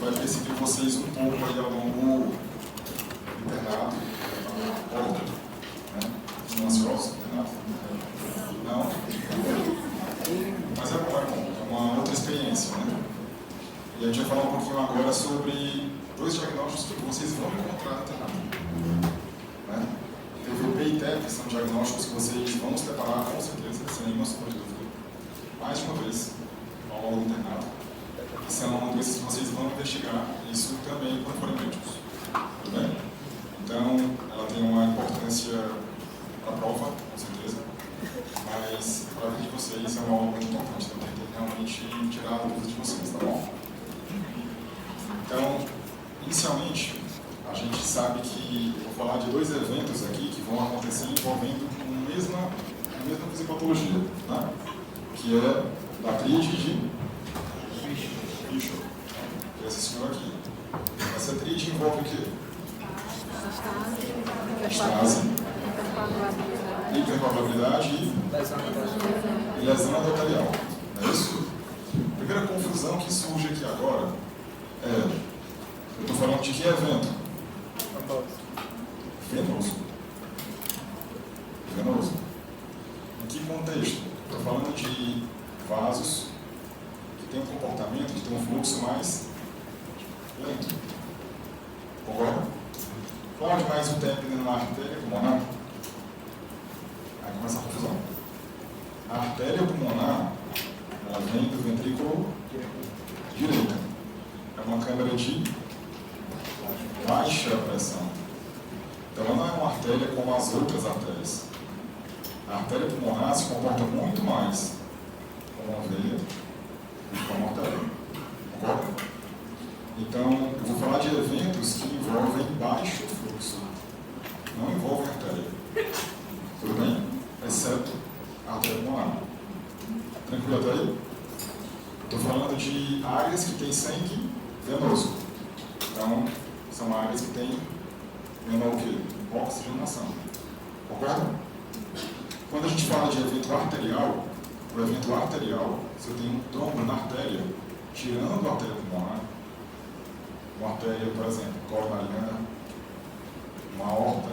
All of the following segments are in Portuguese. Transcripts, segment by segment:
vai perseguir vocês um pouco aí ao longo do internato, porta, né? Estão ansiosos, internato? Não? Mas é bom, é uma outra experiência, né? E a gente vai falar um pouquinho agora sobre 2 diagnósticos que vocês vão encontrar no internato, né? TVP e TEP são diagnósticos que vocês vão se deparar com certeza, sem nenhuma sombra de dúvida, mais de uma vez ao longo do internato. E são doenças que vocês vão investigar, isso também quando forem médicos. Tudo bem? Então, ela tem uma importância para a prova, com certeza, mas para a vida de vocês é uma aula muito importante, então tem que realmente tirar a dúvida de vocês, tá bom? Então, inicialmente, a gente sabe que eu vou falar de 2 eventos aqui que vão acontecer envolvendo a mesma fisiopatologia, tá? Que é da tríade de Bishop, que é esse senhor aqui. Essa tríade envolve o quê? Estase, hipercoagulabilidade e lesão endotelial. Não é isso? A primeira confusão que surge aqui agora é, eu estou falando de que evento? Venoso. Venoso. Em que contexto? Estou falando de vasos que têm um comportamento de ter um fluxo mais lento. Concorda? Pode mais o tempo na artéria pulmonar? Aí começa a confusão. A artéria pulmonar, ela vem do ventrículo direito. É uma câmara de baixa pressão. Então ela não é uma artéria como as outras artérias. A artéria pulmonar se comporta muito mais como uma veia do que como uma artéria. Concorda? Então, eu vou falar de eventos que envolvem baixo fluxo. Não envolvem artéria. Tudo bem? Exceto a artéria pulmonar. Tranquilo até aí? Estou falando de áreas que têm sangue venoso. Então, são áreas que têm menor o quê? Oxigenação. Concorda? Quando a gente fala de evento arterial, o evento arterial, se eu tenho um trombo na artéria, tirando a artéria pulmonar, uma artéria, por exemplo, coronariana, uma aorta,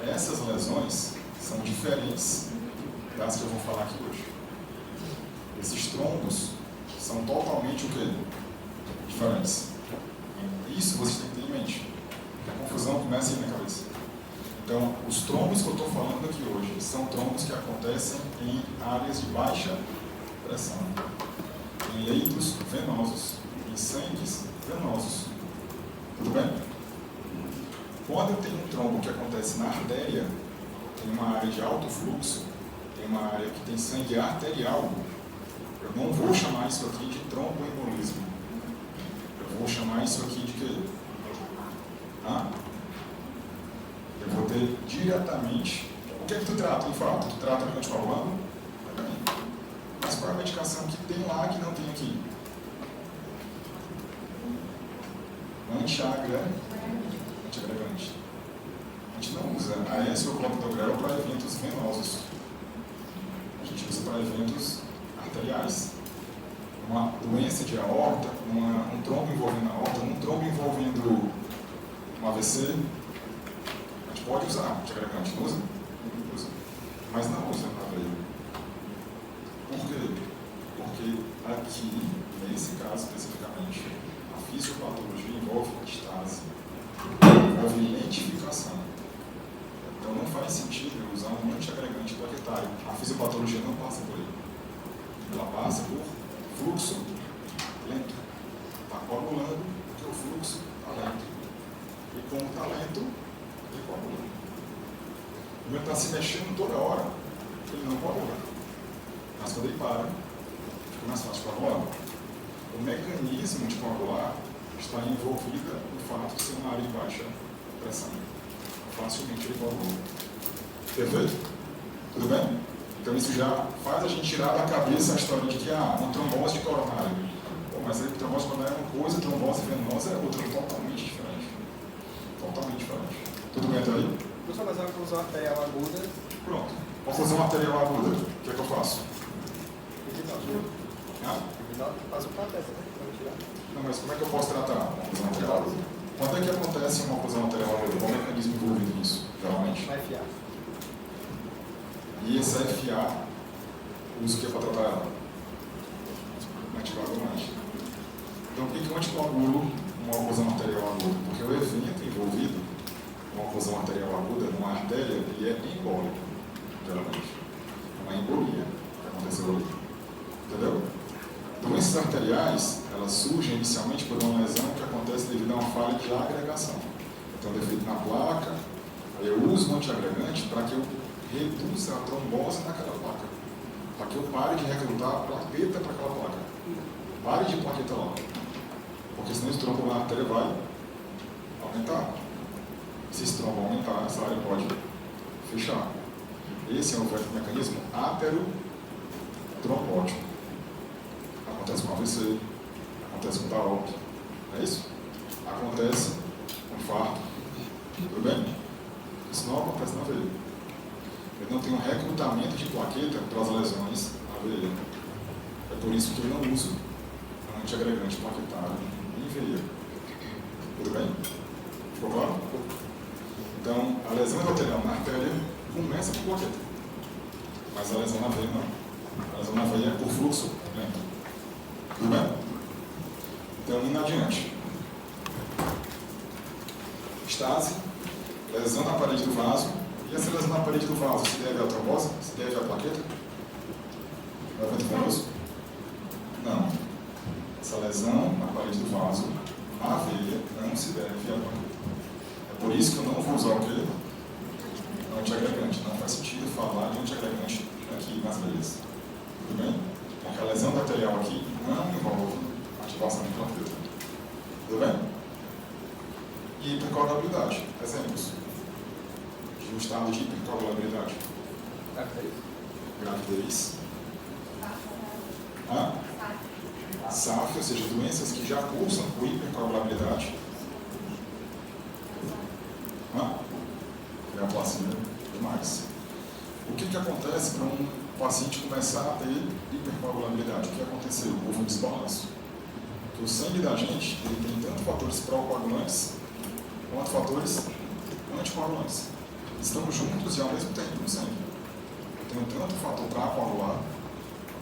essas lesões são diferentes das que eu vou falar aqui hoje. Esses trombos são totalmente o quê? Diferentes. Isso vocês têm que ter em mente. A confusão começa aí na cabeça. Então, os trombos que eu estou falando aqui hoje são trombos que acontecem em áreas de baixa pressão, em leitos venosos, em sangues venosos. Tudo bem? Quando eu tenho um trombo que acontece na artéria, tem uma área de alto fluxo, tem uma área que tem sangue arterial, eu não vou chamar isso aqui de tromboembolismo. Eu vou chamar isso aqui de quê? Eu vou ter diretamente... O que é que tu trata, de fato? Tu trata anticoagulante? Mas qual é a medicação que tem lá que não tem aqui? Antiagregante. A gente não usa AS ou clopidogrel para eventos venosos. A gente usa para eventos arteriais. Uma doença de aorta, um trombo envolvendo a aorta, um trombo envolvendo um AVC, a gente pode usar antiagregante, não usa? Usa. Mas não usa na veia. Por quê? Porque aqui, nesse caso especificamente, a fisiopatologia envolve estase, envolve lentificação. Então não faz sentido eu usar um antiagregante plaquetário. A fisiopatologia não passa por ele. Ela passa por fluxo lento. Está coagulando porque o fluxo está lento. E como está lento, ele coagula. Como ele está se mexendo toda hora, ele não coagula. Mas quando ele para, fica mais fácil coagular. O mecanismo de coagular está envolvido no fato de ser uma área de baixa pressão. Facilmente ele coagula. Perfeito? Tudo bem? Então isso já faz a gente tirar da cabeça a história de que uma trombose de coronário. Mas a trombose coronária é uma coisa, trombose venosa é outra, totalmente diferente. Totalmente diferente. Tudo bem até aí? Professor, mas ela usar uma arterial aguda. Pronto. Vou fazer uma arterial aguda. O que é que eu faço? Faz o cateter, né? Para tirar. Não, mas como é que eu posso tratar uma oclusão arterial aguda? Quando é que acontece uma oclusão arterial aguda? Qual é o mecanismo envolvido nisso, geralmente? Vai fiar. E esse FA, usa o que para tratar ela? Anticoagulante. Então, por que eu anticoagulo uma oclusão arterial aguda? Porque o evento envolvido uma oclusão arterial aguda numa artéria, ele é embólico, geralmente. É uma embolia que aconteceu ali. Entendeu? Doenças arteriais, elas surgem inicialmente por uma lesão que acontece devido a uma falha de agregação. Então, defeito na placa, aí eu uso um antiagregante para que eu reduza a trombose naquela placa. Para que eu pare de recrutar plaqueta para aquela placa. Pare de plaqueta lá. Porque senão esse trombo na artéria vai aumentar. Se esse trombo aumentar, essa área pode fechar. Esse é o mecanismo aterotrombótico. Acontece com AVC, acontece com TAOP, não é isso? Acontece com infarto, tudo bem? Isso não acontece na veia. Ele não tem um recrutamento de plaqueta para as lesões na veia. É por isso que eu não uso antiagregante plaquetário em veia. Tudo bem? Ficou claro? Então, a lesão endotelial na artéria começa por plaqueta, mas a lesão na veia não. A lesão na veia é por fluxo lento. Tudo bem? Então, indo adiante. Estase, lesão na parede do vaso. E essa lesão na parede do vaso se deve à trombose? Se deve à plaqueta? Ao evento venoso? Não. Essa lesão na parede do vaso, na veia, não se deve à plaqueta. É por isso que eu não vou usar o quê? Antiagregante. Não faz sentido falar de antiagregante aqui nas veias. Tudo bem? Porque a lesão arterial aqui não envolve ativação de plaqueta. Tudo bem? E hipercoagulabilidade. Exemplos de um estado de hipercoagulabilidade. Gravidez. SAF, ou seja, doenças que já cursam por hipercoagulabilidade. Neoplasia, demais. O que acontece para um paciente começar a ter hipercoagulabilidade? O que aconteceu? Houve um desbalanço. Porque o sangue da gente ele tem tanto fatores pró-coagulantes quanto fatores anticoagulantes. Estamos juntos e ao mesmo tempo no sangue. Eu tenho tanto fator para coagular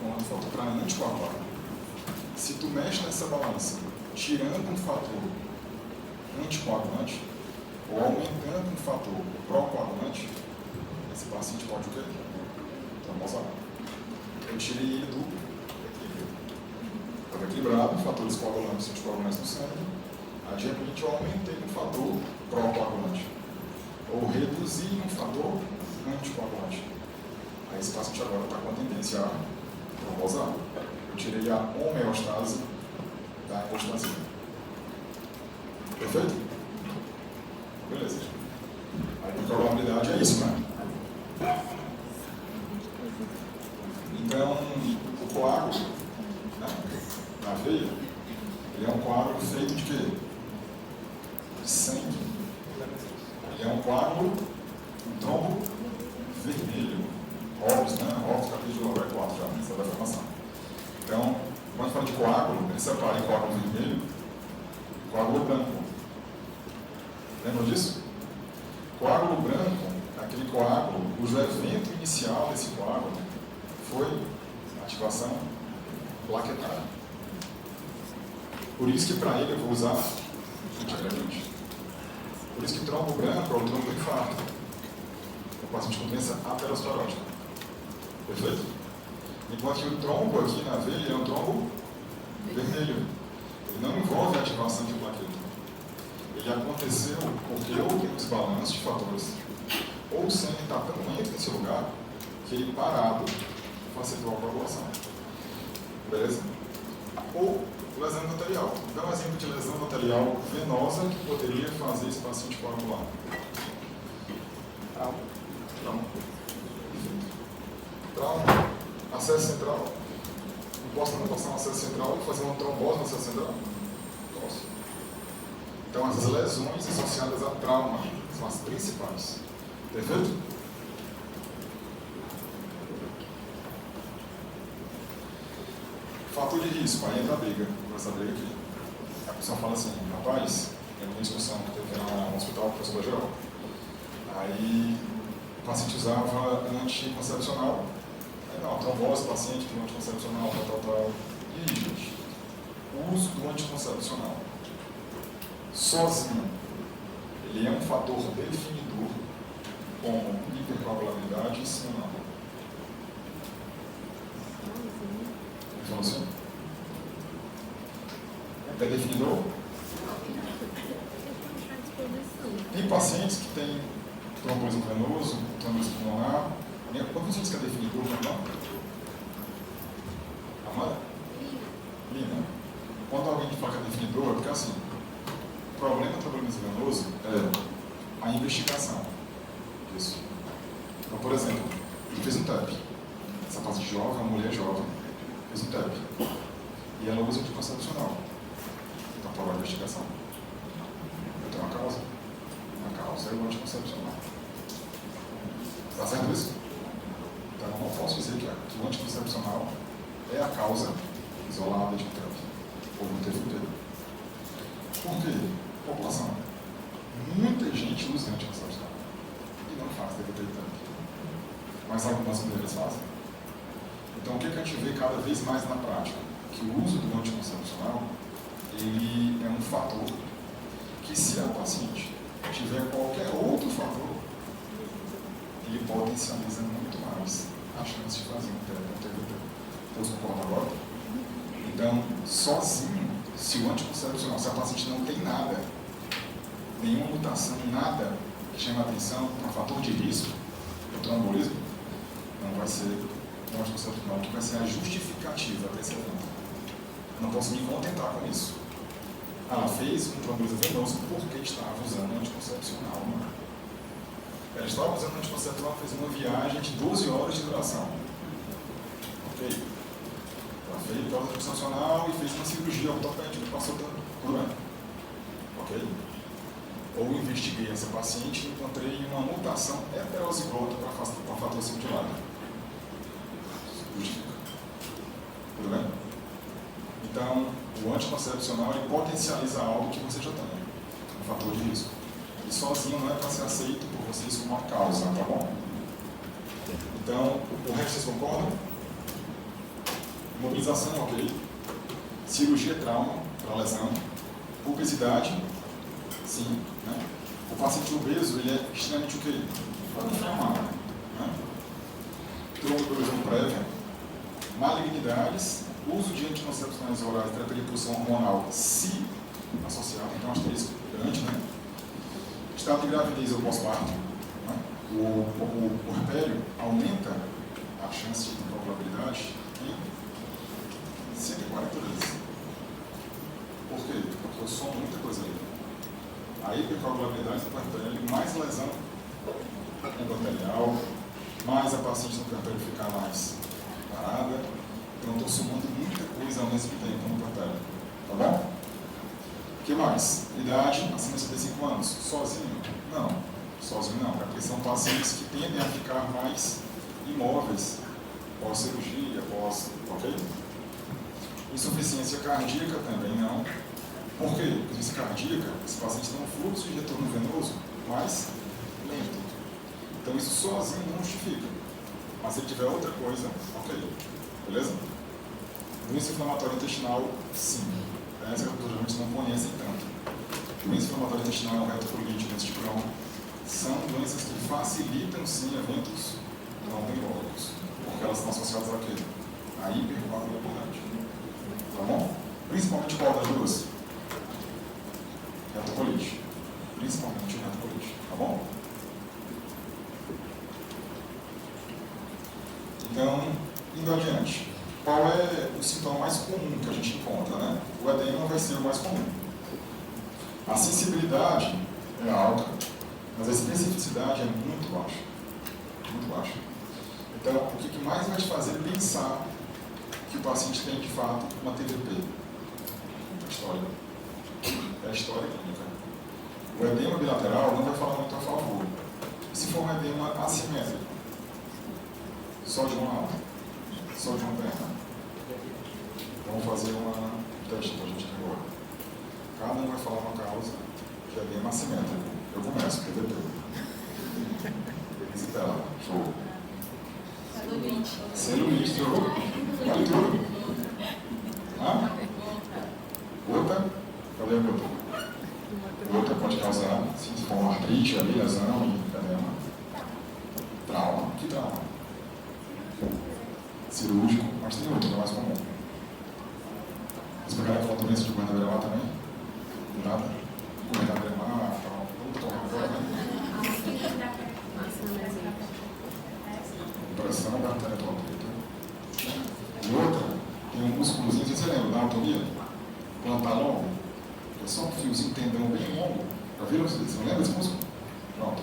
quanto fator para anticoagular. Se tu mexe nessa balança, tirando um fator anticoagulante ou aumentando um fator pró-coagulante, esse paciente pode o quê? Trombosar. Eu tirei ele do equilíbrio. Estava equilibrado, fatores coagulantes e anticoagulantes no sangue. Aí de repente eu aumentei um fator pró-coagulante. Ou reduzi um fator anticoagulante. Aí esse paciente agora está com a tendência a trombosar. Eu tirei a homeostase da hemostasia. Perfeito? Beleza. A hipercoagulabilidade é isso, né? Então, o coágulo, né, na veia, ele é um coágulo feito de quê? De sangue. Ele é um coágulo, um trombo vermelho. Óbvio, né? Óbvio, capítulo 4 já, essa da formação. Então, quando fala de coágulo, ele separa em coágulo vermelho e coágulo branco. Lembram disso? Coágulo branco é aquele coágulo cujo evento inicial desse coágulo foi ativação plaquetária. Por isso que para ele eu vou usar antiagregante. Por isso que trombo branco é o trombo do infarto. É o paciente com doença aterosclerótica. Perfeito? Enquanto que o trombo aqui na veia é um trombo vermelho. Ele não envolve a ativação de plaqueta. Ele aconteceu porque houve um desbalanço de fatores. Ou o sangue está tão lento nesse lugar que ele parado facilitou a coagulação. Beleza? Ou lesão endotelial. Dá um exemplo de lesão endotelial venosa que poderia fazer esse paciente coagular. Trauma. Trauma. Acesso central. Não posso não passar um acesso central e fazer uma trombose no acesso central? Posso. Então, as lesões associadas a trauma são as principais. Perfeito? Fator de risco. Aí entra a briga. Essa briga aqui. pessoa fala assim, rapaz, tem uma discussão que teve no hospital com o professor geral. Aí o paciente usava anticoncepcional. Aí não, trombose, paciente tem anticoncepcional, tal. E aí, gente, o uso do anticoncepcional sozinho, ele é um fator definidor como hipercoagulabilidade, sim ou não? Informação? É definidor? Tem pacientes que têm trombolismo venoso, trombolismo pulmonar. Quando você diz que é definidor, não é? Amanda? Lina. Quando alguém fala que é definidor, é porque assim, o problema do trombolismo venoso é a investigação disso. Então, por exemplo, ele fez um TEP. Essa paciente jovem, uma mulher jovem, fez um TEP. E ela usa anticoncepcional. Então, prova a investigação. Eu tenho uma causa. A causa é o anticoncepcional. Está certo isso? Então, eu não posso dizer que o anticoncepcional é a causa isolada de um TEP. Ou do tempo inteiro. Por quê? População. Muita gente usa anticoncepcional. E não faz TPT TEP. Mas algumas mulheres fazem. Então, o que a gente vê cada vez mais na prática? Que o uso do anticoncepcional, ele é um fator que, se a paciente tiver qualquer outro fator, ele potencializa muito mais a chance de fazer um TPT. Todos concordam agora? Então, sozinho, se o anticoncepcional, se a paciente não tem nada, nenhuma mutação, nada que chame a atenção, um fator de risco, o trombolismo, não vai ser um anticoncepcional que vai ser a justificativa para esse evento. Não posso me contentar com isso. Ela fez um trombolismo venoso porque estava usando anticoncepcional. Ela estava usando anticoncepcional, fez uma viagem de 12 horas de duração. Ok? Ela fez anticoncepcional e fez uma cirurgia ortopédica, passou por ano. Ok? Ou investiguei essa paciente e encontrei uma mutação heterozigota para fator similar. Justifica. Tudo bem? Então, o anticoncepcional ele potencializa algo que você já tem, um fator de risco. E sozinho não é para ser aceito por vocês como uma causa, tá bom? Então, o resto vocês concordam? Imobilização, ok. Cirurgia trauma, para lesão. Obesidade, sim. Né? O paciente obeso, ele é extremamente o quê? Inflamado. Né? Tromboembolismo prévia. Malignidades. Uso de anticoncepcionais orais, terapia de impulsão hormonal, se associado, então asterisco grande, né? Estado de gravidez ou pós-parto, né? O puerpério aumenta a chance de probabilidade em 140 vezes. Por quê? Porque eu somo muita coisa aí. A hipercoagulabilidade do puerpério, mais lesão endotelial, mais a paciente no puerpério ficar mais parada. Então, eu estou somando muita coisa ao mesmo tempo no puerpério. Tá bom? O que mais? Idade acima de 75 anos. Sozinho? Não. Sozinho não. É porque são pacientes que tendem a ficar mais imóveis pós-cirurgia, ok? Insuficiência cardíaca também não. Por quê? Insuficiência cardíaca, esse paciente tem um fluxo de retorno venoso mais lento. Então, isso sozinho não justifica. Mas se tiver outra coisa, ok. Beleza? Doença inflamatória intestinal, sim. Essa que geralmente não conhecem tanto. Doença inflamatória intestinal, retocolite, doença de Crohn, são doenças que facilitam, sim, eventos tromboembólicos, porque elas estão associadas a quê? A hipercoagulabilidade. Tá bom? Principalmente qual das duas? Retocolite. Principalmente retocolite. Tá bom? Então, indo adiante. Qual é o sintoma mais comum que a gente encontra, né? O edema vai ser o mais comum. A sensibilidade é alta, mas a especificidade é muito baixa. Muito baixa. Então, o que mais vai te fazer pensar que o paciente tem, de fato, uma TVP? A história. É a história clínica. O edema bilateral não vai falar muito a favor. E se for um edema assimétrico? Só de um lado? Só de uma perna? Vamos fazer um teste para a gente agora. Cada um vai falar uma causa que é bem macimenta. Eu começo, quer ver? Beleza, tela. Show. Celulite. Vale tudo? Ah? Outra? Cadê a outra? Outra pode causar, se for uma artrite, lesão e edema. Trauma. Que trauma? Cirúrgico, mas tem outra, que é mais comum. Vocês pegaram aquela doença de guarda-beira também? Nada? Guarda-beira, tal. Outra, pressão da artéria torácica. E outra, tem um músculozinho, você lembra da anatomia? Plantar longo. É só um fiozinho tendão bem longo. Já viram vocês? Você lembra desse músculo? Pronto.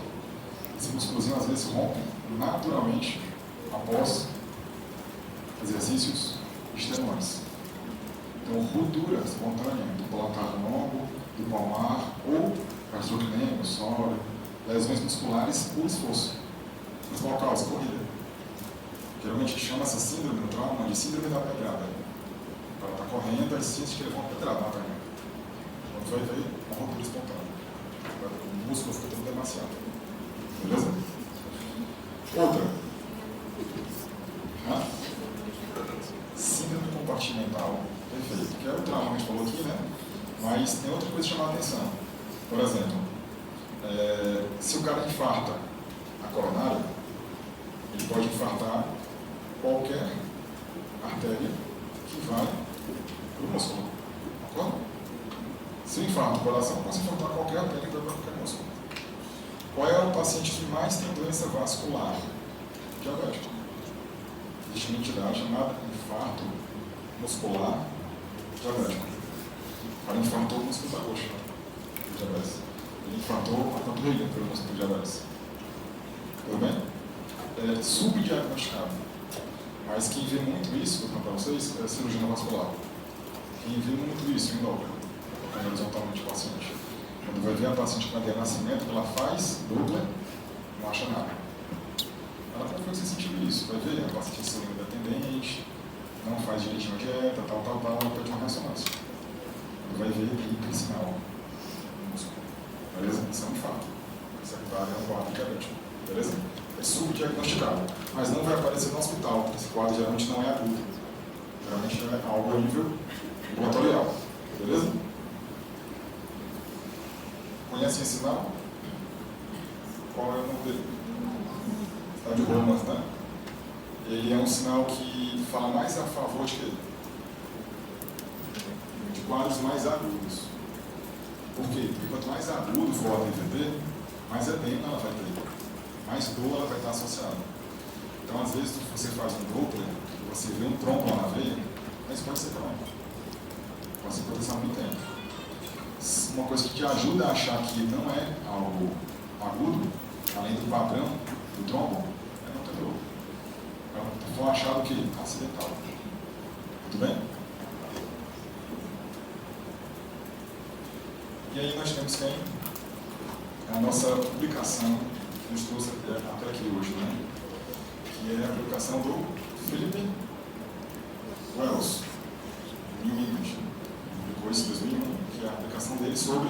Esse músculozinho às vezes rompe naturalmente após exercícios extenuantes. Então, ruptura espontânea do plantar longo, do palmar ou gastrocnêmio, sólido, lesões musculares por esforço. Mas qual causa? Corrida. Geralmente chama essa síndrome no trauma de síndrome da pedrada. Ela está correndo, aí sente que levou uma pedrada na perna. Quando vai ver, uma ruptura espontânea. O músculo fica todo demasiado. Beleza? Outra. Síndrome compartimental. Perfeito. Que é o trauma que a gente falou aqui, né? Mas tem outra coisa que chama a atenção. Por exemplo, se o cara infarta a coronária, ele pode infartar qualquer artéria que vai para o músculo. Acorda? Se infarta o coração, pode infartar qualquer artéria que vai para qualquer músculo. Qual é o paciente que mais tem doença vascular? Diabético. Existe uma entidade chamada infarto muscular diabético. O cara infartou o músculo da coxa, do diabetes. Ele infartou a panturrilha pelo músculo do diabetes. Tudo bem? É subdiagnosticado. Mas quem vê muito isso, vou contar para vocês, é a cirurgia vascular. Quem vê muito isso em dobra, colocando horizontalmente o paciente. Quando vai ver a paciente com nascimento, ela faz dupla, não acha nada. Ela como foi que você sentiu isso? Vai ver, a paciente é insulina dependente, não faz direitinho a dieta, tal, ela pede uma ressonância. Quando vai ver, tem sinal no músculo. Beleza? Isso é um fato. Secundário é um quadro diabético. Beleza? É subdiagnosticado. Mas não vai aparecer no hospital. Esse quadro geralmente não é agudo. Geralmente é algo a nível ambulatorial. Beleza? Conhecem esse sinal? Qual é o nome dele? Está de Romas, né? Ele é um sinal que fala mais a favor de quê? De quadros mais agudos. Por quê? Porque quanto mais agudo for a TVP, mais edema ela vai ter. Mais dor ela vai estar associada. Então, às vezes, você faz um Doppler, você vê um trombo lá na veia, mas pode ser crônico. Pode ser proteção há muito tempo. Uma coisa que te ajuda a achar que não é algo agudo, além do padrão do trombo, é não ter dor. Então, foi achado que acidental. Tudo bem? E aí nós temos quem? A nossa publicação que nos trouxe até aqui hoje, né? Que é a publicação do Philip Wells, New England. Depois de 2001, que é a aplicação dele sobre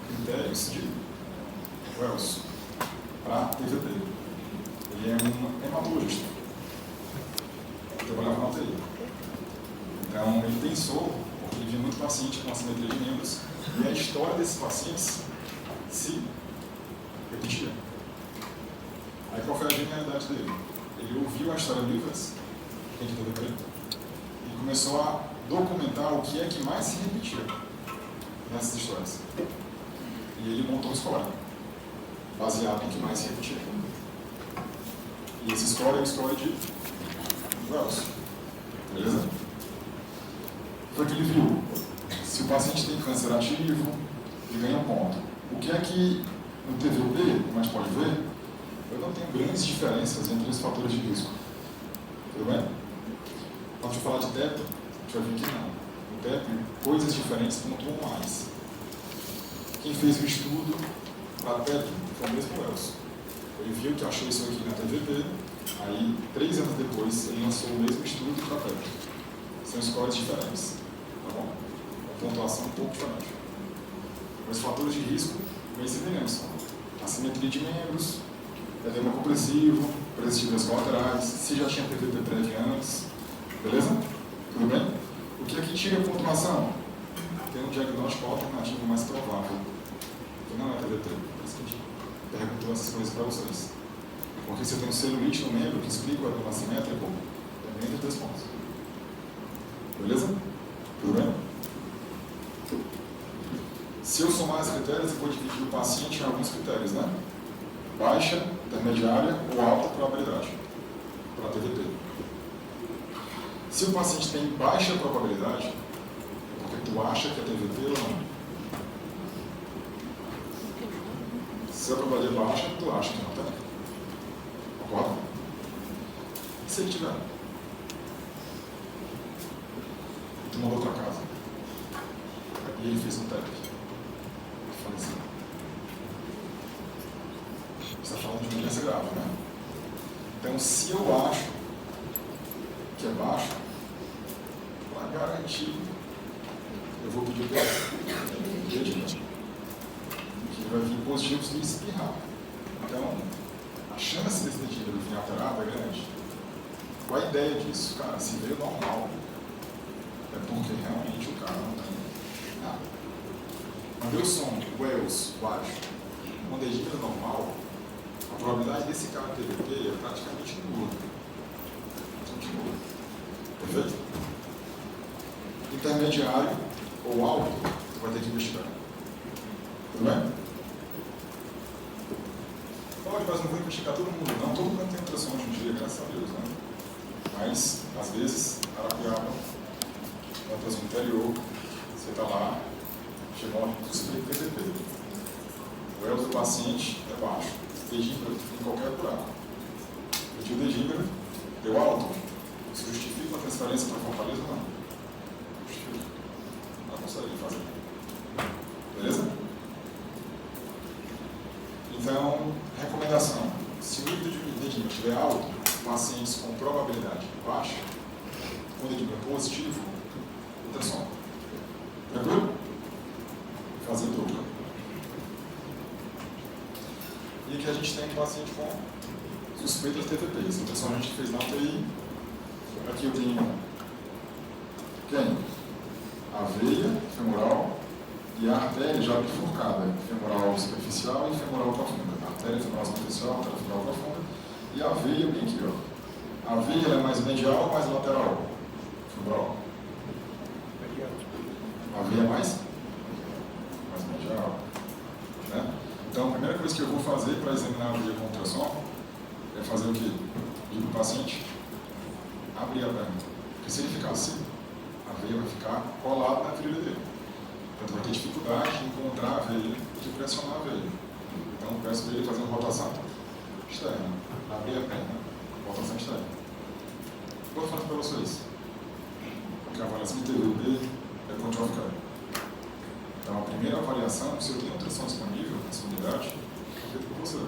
critérios de Wells para TVP. Ele é um hematologista. Trabalhava na UTI. Então, ele pensou, porque ele via muito paciente com assimetria de membros, e a história desses pacientes se repetia. Aí, qual foi a genialidade dele? Ele ouviu a história de Livres, que é de TVP, e começou a documentar o que é que mais se repetia nessas histórias. E ele montou uma escola, baseado no que mais se repetia. E essa escola é a escola de Wells. Beleza? Foi que ele viu. Se o paciente tem câncer ativo, ele ganha um ponto. O que é que no TVP, como a gente pode ver, eu não tenho grandes diferenças entre os fatores de risco. Tudo bem? Quando a gente falar de TEP, a gente vai ver que não. No TEP, coisas diferentes pontuam mais. Quem fez o estudo para TEP foi o mesmo Wells. Ele viu que achou isso aqui na TVP, aí 3 anos depois ele lançou o mesmo estudo para TEP. São escolas diferentes, tá bom? A pontuação é um pouco diferente. Os fatores de risco, bem semelhantes, são assimetria de membros, edema compressivo, presença de vias colaterais, se já tinha PVP prévio antes, beleza? Tudo bem? O que aqui tira a pontuação? Tem um diagnóstico alternativo mais provável, que não é PVP. Por isso que a gente perguntou essas coisas para vocês. Porque se eu tenho celulite no membro que explica o edema assimétrico, também tem 2 pontos. Beleza? Tudo bem? Se eu somar as critérios, eu vou dividir o paciente em alguns critérios, né? Baixa, intermediária ou alta probabilidade para TVP. Se o paciente tem baixa probabilidade, é porque tu acha que é TVP ou não. Se a probabilidade é baixa, tu acha que não tem. Concorda? E se ele tiver? Tu mandou para casa. E ele fez um teste. Faleceu. Você está falando de uma doença grave, né? Então, se eu acho que é baixo, para garantir, eu vou pedir para ele que vai vir positivo se ele espirrar. Então, a chance desse dedímero vir alterado é grande. Qual a ideia disso? Cara, se veio normal, é porque realmente o cara não tem nada. Quando eu som Wells baixo, com dedímero normal, a probabilidade desse cara ter TVP é praticamente nula. Continua. Perfeito? Intermediário ou alto, você vai ter que investigar. Tudo bem? Pode, mas não vou investigar todo mundo. Não, todo mundo tem ultrassom hoje em dia, graças a Deus, né? Mas, às vezes, Arapiaba, na ultrassom interior, você está lá, chegou a suspeita de TVP. O Wells do paciente é baixo. Dedímero em qualquer buraco. Mediu o dedímero, deu alto. Isso justifica a transferência para Fortaleza ou não? Justifica. Não consegue fazer. Beleza? Então, recomendação. Se o nível de dedímero estiver alto, pacientes com probabilidade baixa, com dedímero positivo, ultrassom. Tranquilo? Fazer dupla. E aqui a gente tem um paciente com suspeita de TVP. Essa ultrassom a gente fez na UTI. Aqui eu tenho quem? A veia femoral e a artéria já bifurcada, femoral superficial e femoral profunda. A artéria femoral superficial, a artéria femoral profunda e a veia bem aqui, ó. A veia é mais medial ou mais lateral? Femoral. A veia é mais medial. Né? Então, a primeira coisa que eu vou fazer para examinar a veia com ultrassom é fazer o quê? Digo para o paciente, abrir a perna. Porque se ele ficar assim, a veia vai ficar colada na virilha dele. Então, vai ter dificuldade de encontrar a veia e de pressionar a veia. Então, eu peço para ele fazer uma rotação externa. Abrir a perna, rotação externa. Vou falar para vocês. Porque a avaliação de TVP é control care. Então, a primeira avaliação, se eu tenho ultrassom disponível nessa unidade, é feita por você.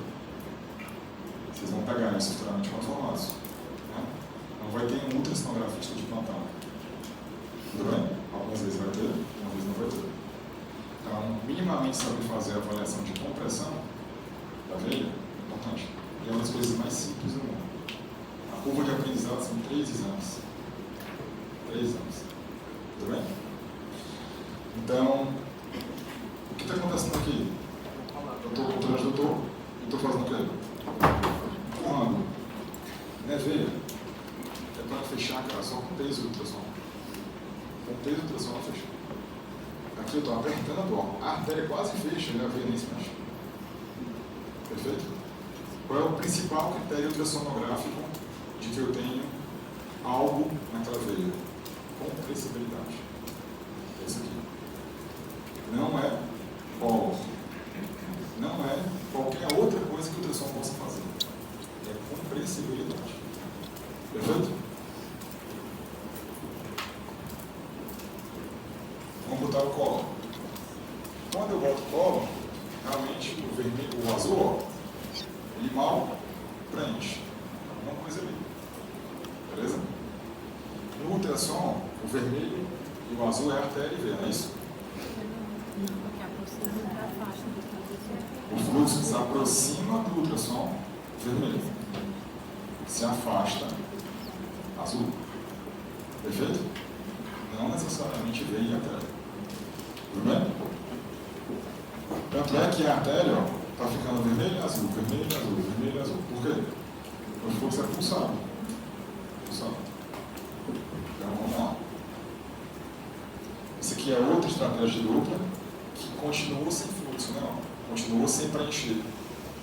Vocês vão pegar isso futuramente controlados. Né? Não vai ter um ultrassonografista de plantão. Tudo bem? Algumas vezes vai ter, algumas vezes não vai ter. Então, minimamente saber fazer a avaliação de compressão da veia é importante. E é uma das coisas mais simples do mundo. A curva de aprendizado são 3 exames. 3 exames. Tudo bem? Então, o que está acontecendo aqui? Eu estou controlando o doutor e estou fazendo o quê? Empurrando. Não é veia? É para fechar, cara, só com peso do ultrassom. Com peso do ultrassom não fecha. Aqui eu estou apertando, ó. A artéria quase fecha e a veia nem se mexe. Perfeito? Qual é o principal critério ultrassonográfico de que eu tenho algo naquela veia? Compressibilidade. É isso aqui. Não é polo. Não é qualquer outra coisa que o ultrassom possa fazer. É compressibilidade. Perfeito? Vamos botar o colo. Quando eu boto o colo, realmente o vermelho, o azul, ó, ele mal preenche. Alguma coisa ali. Beleza? No ultrassom, o vermelho e o azul é a artéria e veia, não é isso? Porque a proximidade. fluxo se aproxima do ultrassom, vermelho. Se afasta, azul. Perfeito? Não necessariamente veio a artéria. Tudo bem? Tanto é que a artéria está ficando vermelho e azul, vermelho e azul, vermelho e azul. Por quê? O fluxo é pulsado. Pulsado. Então vamos lá. Essa aqui é outra estratégia de Doppler que continuou sem fluxo, né? Continuou sem preencher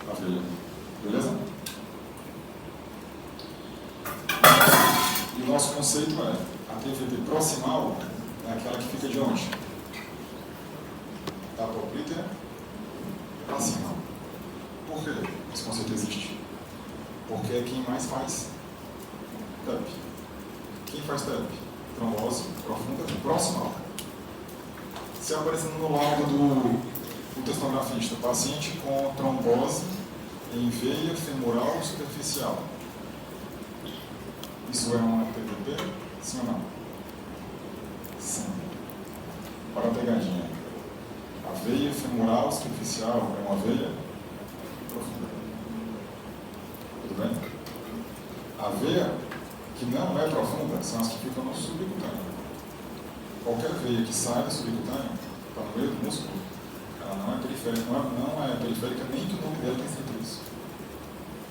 a veia. Beleza? E o nosso conceito é a TVP proximal é aquela que fica de onde? Da poplítea para cima. Por que esse conceito existe? Porque é quem mais faz TEP. Quem faz TEP? Trombose profunda proximal. Se aparecendo no laudo do ultrassonografista, paciente com trombose em veia femoral superficial. Isso é uma TVP? Sim ou não? Sim. Para a pegadinha. A veia femoral superficial é uma veia profunda. Tudo bem? A veia que não é profunda são as que ficam no subcutâneo. Qualquer veia que sai do subcutâneo, para no meio do músculo, ela não é periférica, não é periférica, nem que o nome dela tem escrito isso.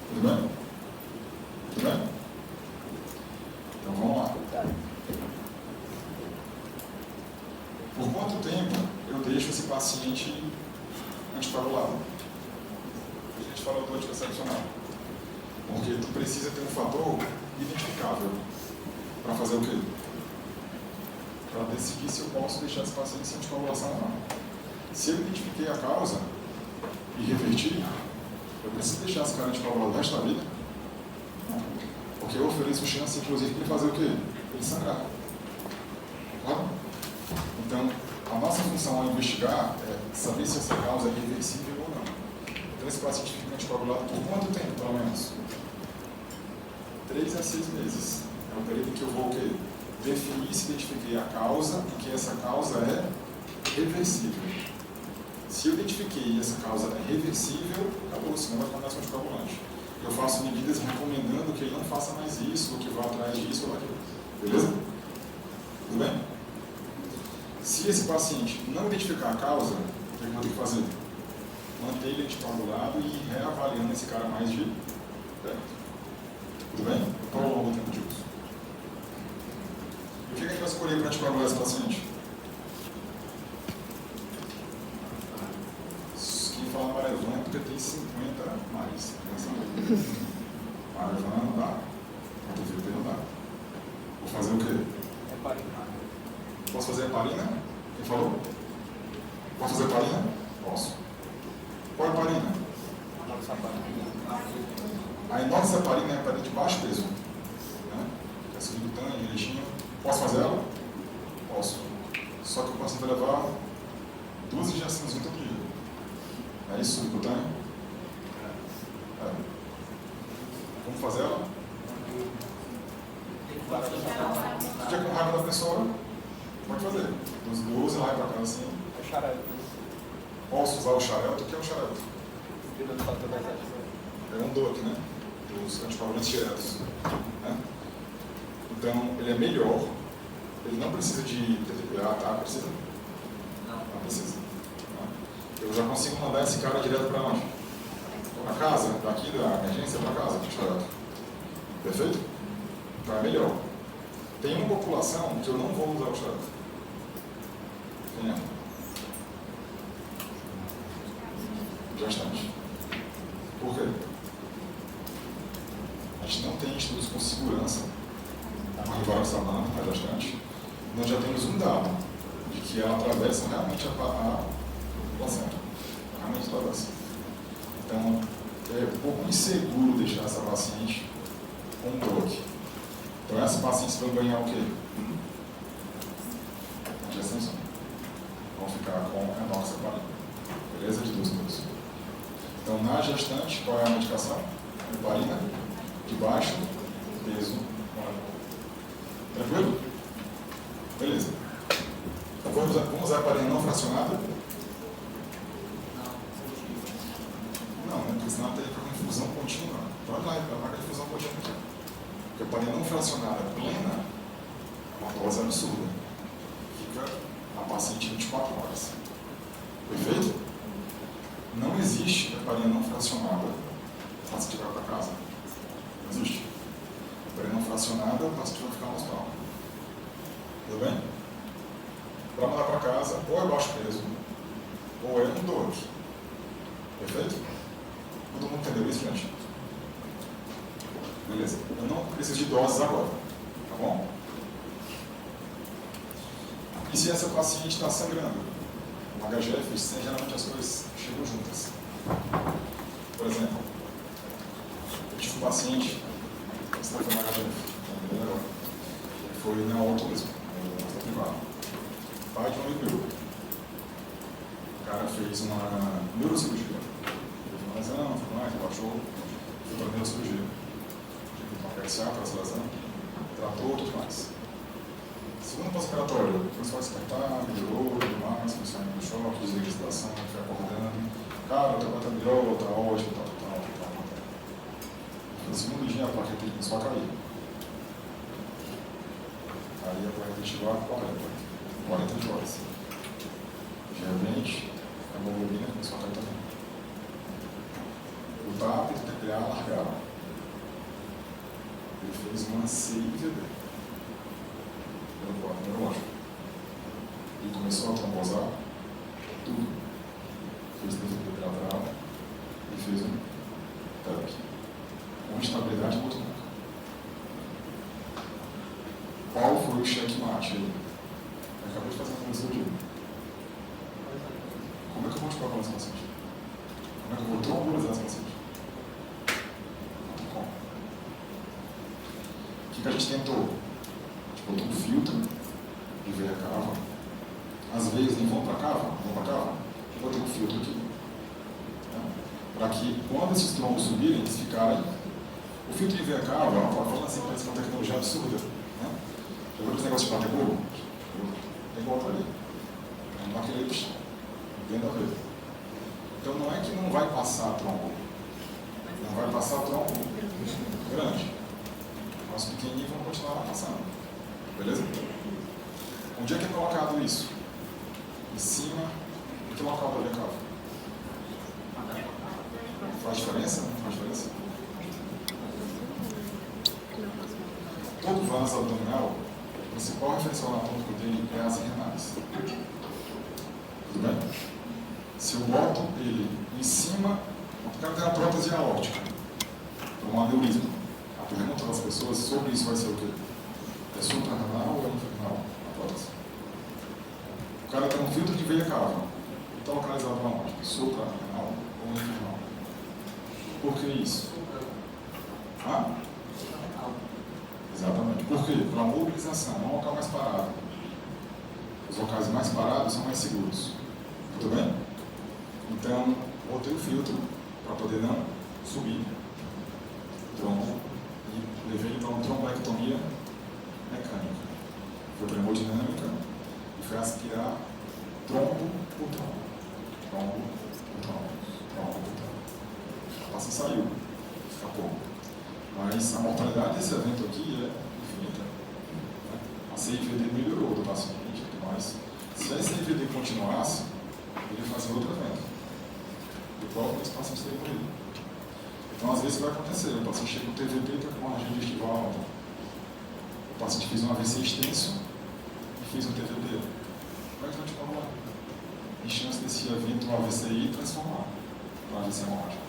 Tudo bem? Tudo bem? Então vamos lá. Por quanto tempo eu deixo esse paciente anticoagulado? A gente falou do anticoncepcional. Porque tu precisa ter um fator identificável para fazer o quê? Para decidir se eu posso deixar esse paciente sem anticoagulação ou não. Se eu identifiquei a causa e reverti, eu preciso deixar esse cara anticoagulado o resto da vida? Não. Porque eu ofereço chance, inclusive, para ele fazer o quê? Ele sangrar. Claro? Então, a nossa função ao investigar é saber se essa causa é reversível ou não. Então, esse paciente fica anticoagulado por quanto tempo, pelo menos? 3 a 6 meses. É o período em que eu vou o quê? Definir se identifiquei a causa e que essa causa é reversível. Se eu identifiquei e essa causa é reversível, acabou, senão vai ficar anticoagulante. Eu faço medidas recomendando que ele não faça mais isso, ou que vá atrás disso ou daquilo. Beleza? Tudo bem? Se esse paciente não identificar a causa, o que eu vou ter que fazer? Manter ele anticoagulado e ir reavaliando esse cara mais de perto. Tudo bem? Qual é o longo tempo de uso? E o que a gente vai escolher para anticoagular esse paciente? Quem fala Marevan é porque tem 50 mais. Marevan não dá. A TVP não dá. Vou fazer o quê? Heparina. Posso fazer heparina? Quem falou? Posso fazer heparina? Posso. Qual heparina? A enoxaparina é heparina de baixo peso. Né? É subcutânea, direitinho. Posso fazer ela? Posso. Só que o paciente vai levar 2 injeções todo dia. É isso, subcutânea? É. Vamos fazer ela? Se tiver com raiva da pessoa, pode fazer. 12 lá para cá assim. É xareto. Posso usar o xarelto? O que é o xarelto? É É um DOAC, né? Dos anticoagulantes diretos. Né? Então, ele é melhor. Ele não precisa de TTPA, tá? Precisa? Não precisa. Eu já consigo mandar esse cara direto para onde? Para casa, daqui da emergência para casa, xarelto. Perfeito? Então é melhor. Tem uma população que eu não vou usar o xarelto. Quem é? Gestante. Por quê? A gente não tem estudos com segurança com a rivaroxaban na gestante. Nós já temos um dado de que ela atravessa realmente a placenta. Realmente atravessa. Então, é um pouco inseguro deixar essa paciente com um DOAC. Então, essa paciente vai ganhar o quê? Gestação. Vão ficar com enoxaparina. Beleza? De 2 minutos. Então, na gestante, qual é a medicação? Heparina de baixo peso. Tranquilo? Beleza. Então, vamos usar heparina não fracionada? porque senão ela teria para uma infusão contínua. Olha lá, para uma infusão contínua. Porque a heparia não fracionada plena é uma dose absurda. Fica a paciente 24 horas. Perfeito? Não existe heparia não fracionada para o paciente vai para casa. Não existe. Heparia não fracionada, o paciente vai ficar no hospital. Tudo bem? Para mandar para casa, ou é baixo peso, ou é um DOAC. Perfeito? Todo mundo entendeu isso, gente? Beleza. Eu não preciso de doses agora. Tá bom? E se essa paciente está sangrando? No HGF, geralmente as coisas chegam juntas. Por exemplo, eu tive um paciente, esse não foi no HGF, foi na auto mesmo, na privada. Pai de um amigo meu. O cara fez uma neurocirurgia. Fez uma lesão, tudo mais, baixou, foi para a neurocirurgia. Teve uma PSA, paracelação, tratou, tudo mais. Segundo pós-operatório, começou a despertar, melhorou, tudo mais, começou a ir no choque, desliga a sedação, foi acordando. Cara, o teu tá melhor, tá ótimo, tal. No segundo dia, a plaqueta começou a cair. Aí a plaqueta chegou a 40 horas. De repente, a hemoglobina começou a cair também. O TAP e o TPA largaram. Ele fez uma CIVD. Pelo quadro neurológico. Ele começou a trombosar tudo. Fez TVP bilateral e fez um TAP. Uma estabilidade muito pouca. Qual foi o checkmate aí? Eu acabei de fazer uma cirurgia. Como é que eu vou te colocar esse paciente? Como é que eu vou trombolizar esse paciente? Não tem como. O que a gente tentou? A gente botou um filtro de veia cava. As veias nem vão para cava, vão para cava. Eu botei um filtro aqui. Para que, quando esses trombos subirem, eles ficarem. O filtro de veia cava, falando assim, parece que é uma tecnologia absurda. Né? Já viu esse negócio de bater gol? Tem volta ali. É um baquete dentro da veia. Então não é que não vai passar trombo. Não vai passar trombo grande. Mas pequenininhos vão continuar passando. Beleza? Onde é que é colocado isso? Em cima do local da veia cava. Faz diferença? Não faz diferença? Todo vaso abdominal, o principal referencial anatômico dele é as renais. Tudo bem? Se eu boto ele em cima, o cara tem uma prótese aórtica, um aneurisma. A pergunta das pessoas sobre isso vai ser o quê? É suprarrenal ou é infernal? A prótese. O cara tem um filtro de veia cava. Está localizado aonde? Suprarrenal ou infernal? Por que isso? Exatamente. Por quê? Pela mobilização, é um local mais parado. Os locais mais parados são mais seguros. Tudo bem? Então, botei o filtro para poder não subir trombo e levei para uma trombectomia mecânica. Foi para hemodinâmica e foi aspirar trombo por trombo. Trombo por trombo. Trombo por trombo. A paciente saiu, escapou. Mas a mortalidade desse evento aqui é infinita. Né? A CIVD melhorou do paciente, mas se a CIVD continuasse, ele ia fazer outro evento. E o próprio esse paciente teria morrido. Então, às vezes vai acontecer, o paciente chega com TVP e está com uma agenda estival alta. O paciente fez um AVC extenso e fez um TVP. Vai continuar. Tem chance desse evento, um AVC ir transformar para AVC hemorrágico.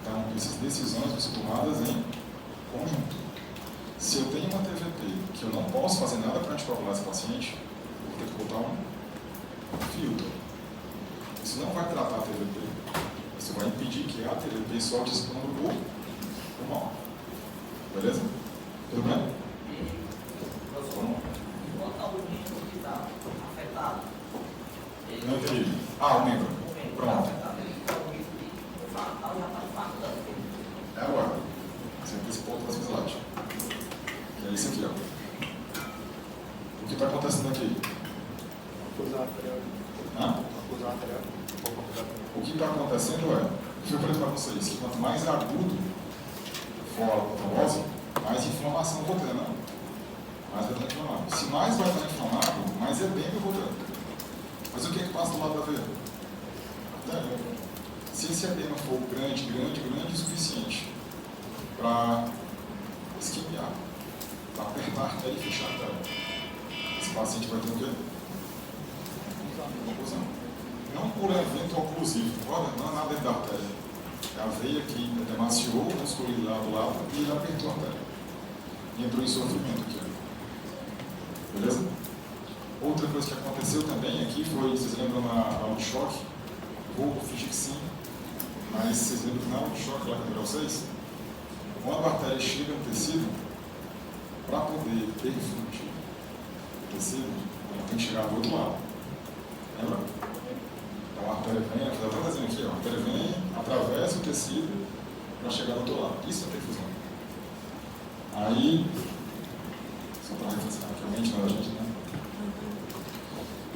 Então, essas decisões vão ser tomadas em conjunto. Se eu tenho uma TVP que eu não posso fazer nada para anticoagular esse paciente, eu vou ter que botar um filtro. Isso não vai tratar a TVP. Isso vai impedir que a TVP solte esse plano do pulmão. Beleza? Tudo bem? Vamos. Enquanto algum membro que está afetado, Não entendi. O membro. Pronto. É agora. Sempre esse ponto das slide. Que é isso aqui, ó. O que está acontecendo aqui? Acusar arterial. Hã? Acusar arterial. O que está acontecendo é Eu falei para vocês que quanto mais agudo for a trombose, mais inflamação eu vou ter, não? Mais vai estar inflamado. Se mais vai estar inflamado, mais edema eu vou ter. Mas o que é que passa do lado da veia? Se esse edema for grande o suficiente para isquemiar, para apertar a artéria e fechar a artéria, esse paciente vai ter o quê? Oclusão. Não por evento oclusivo, não é nada dentro da artéria. É a veia que demaciou o músculo lá do lado e ele apertou a artéria. E entrou em sofrimento aqui. Beleza? Outra coisa que aconteceu também aqui foi, vocês lembram na aula de choque? Vou fingir que sim, mas vocês lembram que na aula de choque lá que eu falei para vocês? Quando a artéria chega no tecido, para poder perfundir o tecido, ela tem que chegar do outro lado. Lembra? Então a artéria vem, eu estou fazendo aqui, ó, a artéria vem, atravessa o tecido para chegar do outro lado. Isso é perfusão. Aí, só para reforçar aqui a mente da gente, né?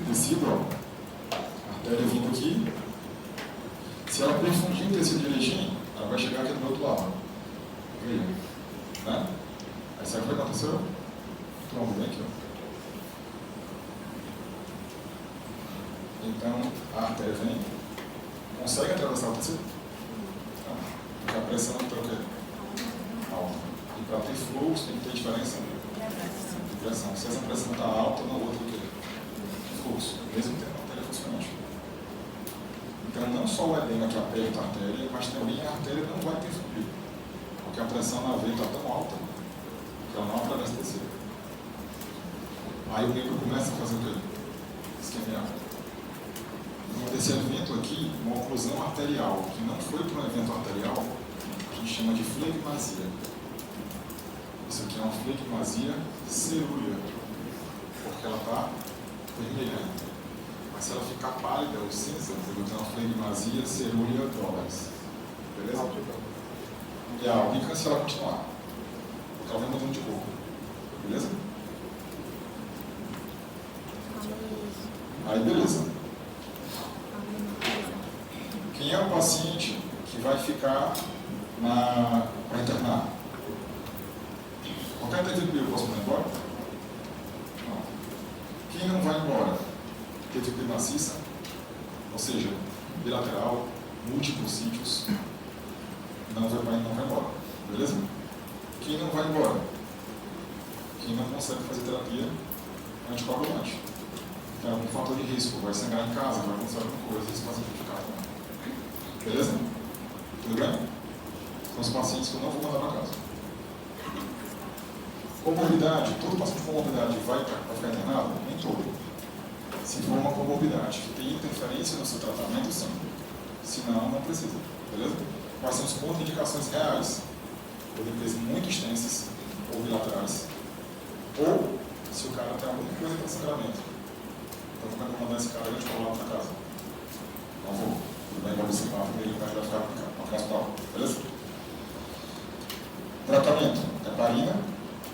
O tecido, ó, a artéria vindo aqui, se ela perfundir o tecido direitinho, ela vai chegar aqui do outro lado. Né? Aí sabe o que aconteceu? Trombo bem aqui, ó. Então, a artéria vem, consegue atravessar o tecido? Não. Porque a pressão está o quê? Alta. E para ter fluxo tem que ter diferença de pressão. Se essa pressão está alta, não vou ter o quê? Fluxo, mesmo tendo a artéria funcionante. Então, não só o edema que aperta a artéria, mas também a artéria não vai ter fluido. Porque a pressão na veia está tão alta que ela não atravessa o tecido. Aí o membro começa a fazer o quê? Isquemiar. Esse evento aqui, uma oclusão arterial, que não foi para um evento arterial, a gente chama de flegmasia. Isso aqui é uma flegmasia cerúlea, porque ela está vermelhando. Mas se ela ficar pálida ou cinza, eu vou ter uma flegmasia cerúlea dólares. Beleza? E a albícola se ela continuar, porque ela vai mudando de cor. Beleza? Aí beleza. Quem é o paciente que vai ficar para internar? Qualquer TVP eu posso mandar embora? Não. Quem não vai embora? TVP maciça, ou seja, bilateral, múltiplos sítios, não vai embora. Beleza? Quem não vai embora? Quem não consegue fazer terapia anticoagulante. Tem algum fator de risco, vai sangrar em casa, vai acontecer alguma coisa, esse paciente vai ficar. Beleza? Tudo bem? São os pacientes que eu não vou mandar para casa. Comorbidade. Todo paciente com comorbidade vai ficar internado? Nem todo. Se for uma comorbidade que tem interferência no seu tratamento, sim. Se não, não precisa. Beleza? Quais são as contraindicações reais? Podem muito extensas ou bilaterais. Ou se o cara tem alguma coisa para sangramento. Então, como é que eu vou mandar esse cara anticoagulante para casa? Não vou. Tudo bem, vai observar, ele vai ficar no hospital. Beleza? Tratamento: heparina,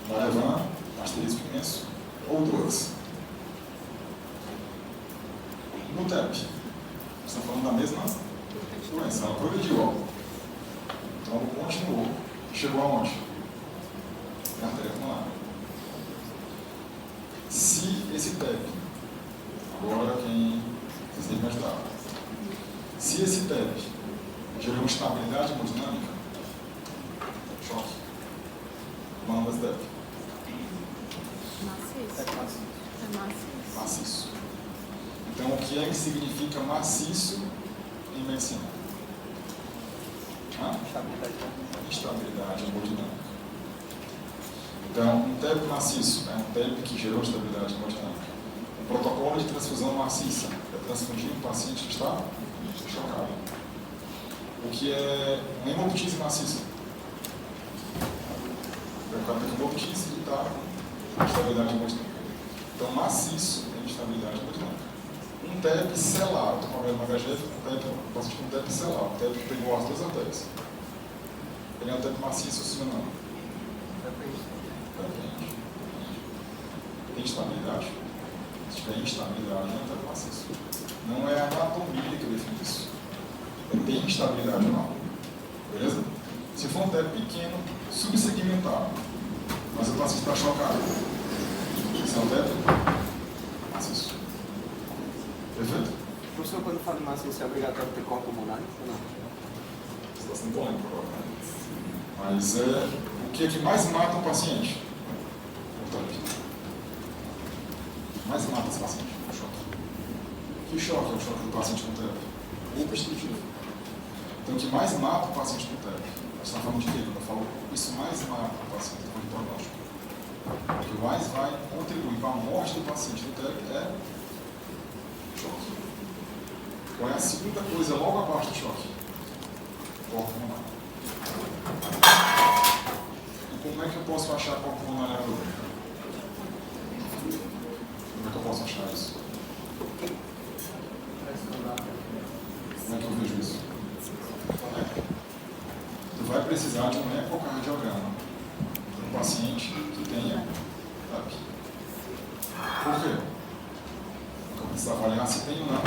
Marevan, asterisco imenso ou drugs. No TEP, você está falando da mesma doença, ela progrediu, ó. Então, continuou. Chegou aonde? Na artéria pulmonar. Se esse TEP, agora quem vocês têm que me ajudar. Se esse TEP gerou instabilidade hemodinâmica, choque. Manda esse TEP. Maciço. Então, o que é que significa maciço em medicina? Instabilidade hemodinâmica. Então, um TEP maciço é um TEP que gerou estabilidade hemodinâmica. O protocolo de transfusão maciça é transfundir um paciente que está chocado. O que é uma hemoptise maciça? O cara tem hemoptise e está com estabilidade hemodinâmica. Então, maciço é instabilidade hemodinâmica. Um TEP celular, estou falando uma HGF, um TEP celular, um TEP que pegou as duas artérias. Ele é um TEP maciço, sim ou não? Depende. Tem instabilidade? Se tiver instabilidade, não é um TEP maciço. Não é a anatomia que define isso. Tem tem instabilidade ou não. Beleza? Se for um TEP pequeno, subsegmentado, mas o paciente está chocado, isso é um TEP maciço. Perfeito? Professor, quando fala em maciço, é obrigatório ter corpo pulmonar ou não? Você está sendo polêmico agora, né? Mas o que é que mais mata o paciente? O TEP. O que mais mata esse paciente? O choque. Que choque é o choque do paciente com TEP? Obstrutivo. Então, o que mais mata o paciente com TEP? Você está falando de quê? Quando eu falo isso mais mata o paciente com prognóstico. O que mais vai contribuir para a morte do paciente do TEP é choque. Qual é a segunda coisa logo abaixo do choque? Corpo pulmonar. E como é que eu posso achar corpo pulmonar agora? Como é que eu posso achar isso? Como é que eu vejo isso? Tu vai precisar de um ecocardiograma para um paciente que tenha TEP. Por quê? Porque eu preciso avaliar se tem ou não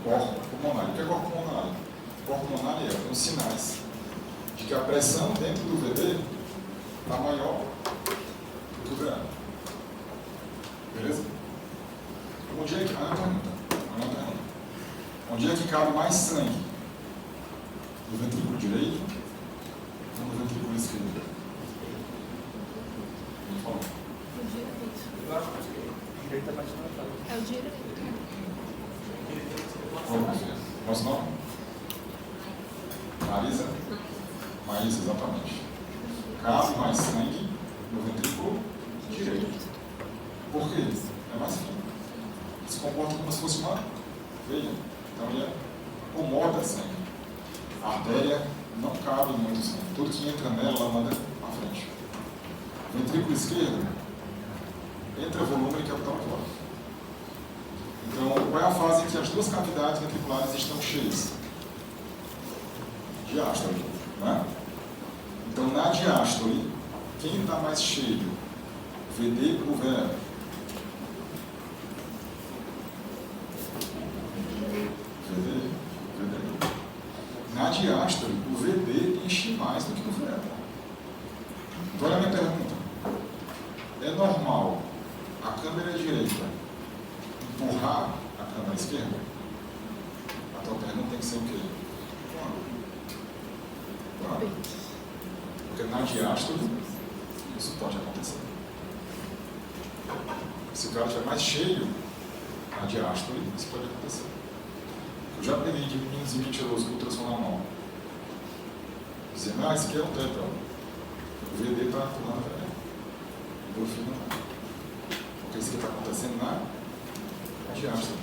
corpo pulmonar. O que é corpo pulmonar? Corpo pulmonar é os sinais de que a pressão dentro do VD está maior do que o VA. Beleza? Onde é que... Onde é que cabe mais sangue? No ventrículo direito ou no ventrículo esquerdo? Quem falou? O direito é bastante notado. É o direito. Nosso nome? Marisa? Maísa, exatamente. Cabe mais sangue no ventrículo direito. Por quê? É mais fino. Se comporta como se fosse uma veia. Então ele acomoda sangue. A artéria não cabe muito sangue. Tudo que entra nela, ela manda à frente. Ventrículo esquerdo, entra volume e capital cloro. Então, qual é a fase em que as duas cavidades ventriculares estão cheias? Diástole, né? Então, na diástole, quem está mais cheio? VD ou VE? VD. Na diástole, o VD enche mais do que o VE. Então, olha a minha pergunta. É normal a câmera direita empurrar a câmera esquerda? A tua pergunta tem que ser o quê? Quando? Porque na diástole, isso pode acontecer. Se o cara estiver mais cheio na diástole, isso pode acontecer. Eu já peguei de meninos e mentirosos com ultrassom na mão. Dizendo, esse aqui é um TEP, o VD está empurrando a velha. E o filho não. Porque isso que está acontecendo na diástole.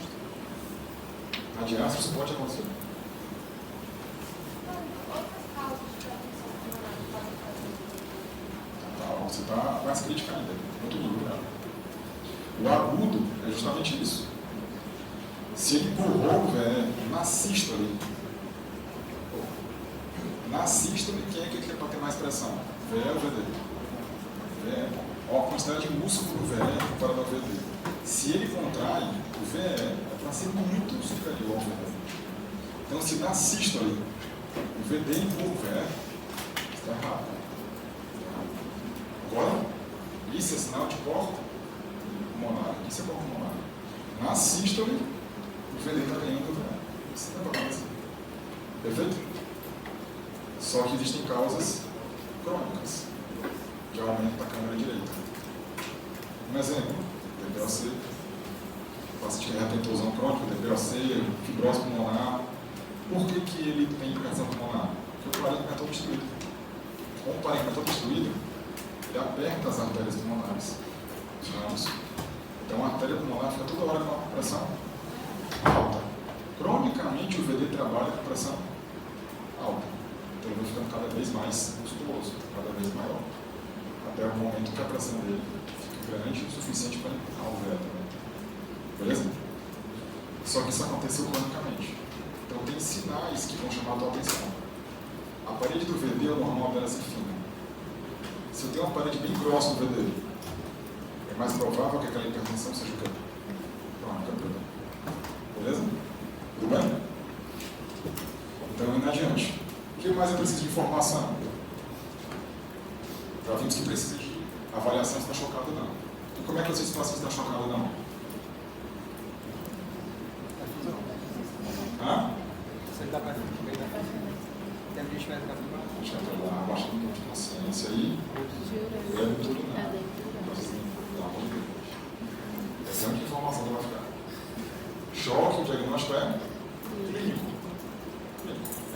Na diástole isso pode acontecer. Você está mais crítica ainda, muito duro. Né? O agudo é justamente isso. Se ele empurrou o VE na sístole, quem é que quer para ter mais pressão? VE ou VD? VE. Olha a quantidade de músculo do VE comparado ao VD. Se ele contrai, o VE é para ser muito superior ao VD. Então, se na sístole o VD empurra o VE, está errado. Agora, isso é sinal de corpo pulmonar. Isso é corpo pulmonar. Na sístole, o VD está ganhando o VE. Isso não é para acontecer. Perfeito? Só que existem causas crônicas de aumento da câmara direita. Um exemplo, DPOC, paciente que tem hipertensão crônica, DPOC, fibrose pulmonar. Por que ele tem hipertensão pulmonar? Porque o parênquima está obstruído. Com o parênquima está obstruído, ele aperta as artérias pulmonares. Então a artéria pulmonar fica toda hora com a pressão alta. Cronicamente o VD trabalha com pressão alta. Então ele vai ficando cada vez mais musculoso, cada vez maior. Até o momento que a pressão dele fica grande o suficiente para empurrar o VE também. Beleza? Só que isso aconteceu cronicamente. Então tem sinais que vão chamar a tua atenção. A parede do VD é normal dela ser fina. Se eu tenho uma parede bem grossa no VD, é mais provável que aquela hipertensão seja o quê? Crônica. Beleza? Tudo bem? adiante. O que mais eu preciso de informação? Já vimos que precisa de avaliação se está chocado ou não. E como é que eu sei se o paciente está chocado ou não? Hã? Se ele dá para tem um bicho mais capaz. Deixa eu lá, abaixa um pouco de consciência aí. Leve tudo não. Pelo amor de Deus. Essa é a única informação que vai ficar. Choque, o diagnóstico é clínico.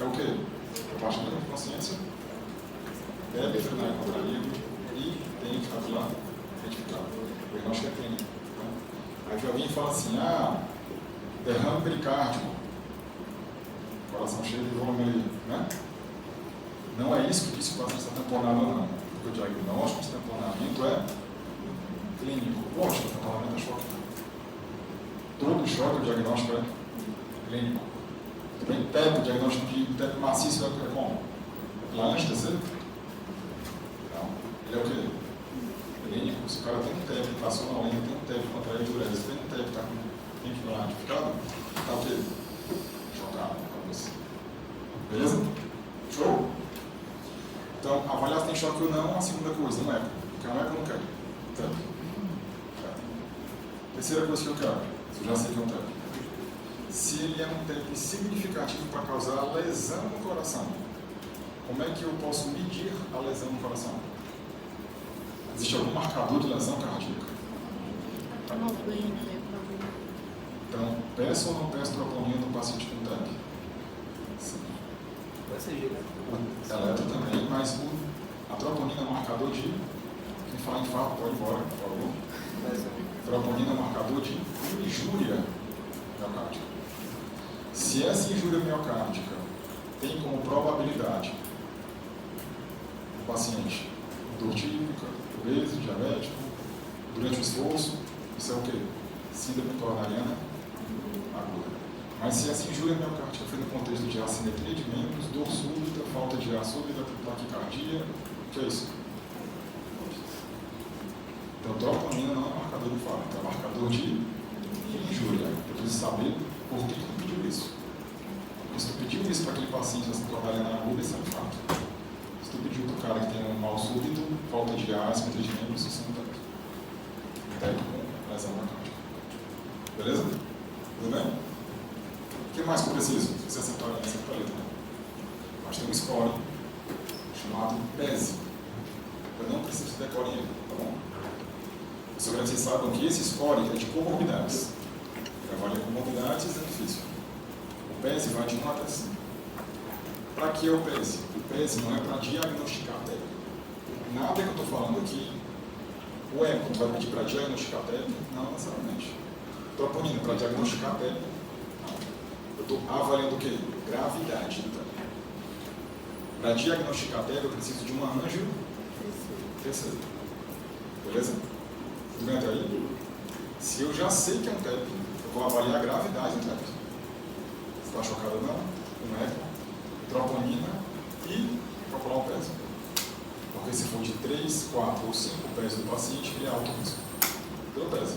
É o quê? Abaixa um pouco de consciência. Deve frenar contraído e tem que ficar lá identificado. O diagnóstico é clínico. Aí alguém fala assim, derrame pericárdico. Coração cheio de volume ali, né? Não é isso que diz que o paciente está tamponado ou não. Porque o diagnóstico de tamponamento é clínico. Lógico, o tamponamento é choque. Todo choque, o diagnóstico é clínico. Também TEP, o diagnóstico de TEP maciço é como? Lanche, terceiro? Não. Ele é o quê? Clínico. Se o cara tem um TEP, tração na lenda, tem um TEP contra a diurese, tem um TEP, está com tempo lá identificado, está o quê? Chocado. Beleza? Show? Então, avaliar se tem choque ou não é a segunda coisa, não é? Quer um eco ou não quer? TEP. Terceira coisa que eu quero, eu já sei que é um TEP. Se ele é um TEP significativo para causar lesão no coração, como é que eu posso medir a lesão no coração? Existe algum marcador de lesão cardíaca? Então, peço ou não peço troponina no paciente com TEP? Sim. Eletro também, mas a troponina é um marcador de... Quem fala em infarto pode ir embora, por favor. Troponina é um marcador de injúria miocárdica. Se essa injúria miocárdica tem como probabilidade o paciente dor típica, obeso, diabético, durante o esforço, isso é o quê? Síndrome coronariana aguda. Mas se essa injúria miocárdica foi no contexto de assimetria de membros, dor súbita, falta de ar súbita, taquicardia, o que é isso? Então, troponina não é marcador de infarto, é marcador de injúria. Eu preciso saber por que tu pediu isso. Porque se tu pediu isso para aquele paciente da coronariana aguda, isso é um infarto. Se tu pediu para o cara que tem um mal súbito, falta de ar, assimetria de membros, isso é um TEP. TEP com lesão miocárdica. Beleza? Tudo bem? O que mais que eu preciso? Você acertou ali também. Mas tem um score chamado PESI. Eu não preciso decorar ele, tá bom? Eu só quero que vocês saibam que esse score é de comorbidades. Trabalha com comorbidades é difícil. O PESI vai de 1 até 5. Para que é o PESI? O PESI não é para diagnosticar TEP. Nada que eu estou falando aqui, o eco vai pedir para diagnosticar TEP? Não necessariamente. Troponina para diagnosticar TEP? Eu estou avaliando o quê? Gravidade do TEP. Para diagnosticar TEP, eu preciso de uma anjo terceira. Beleza? Tudo bem até aí? Se eu já sei que é um TEP, eu vou avaliar a gravidade do TEP. Se está chocado ou não, um eco, troponina e calcular o peso. Porque se for de 3, 4 ou 5 o peso do paciente, ele é alto risco. Pelo peso.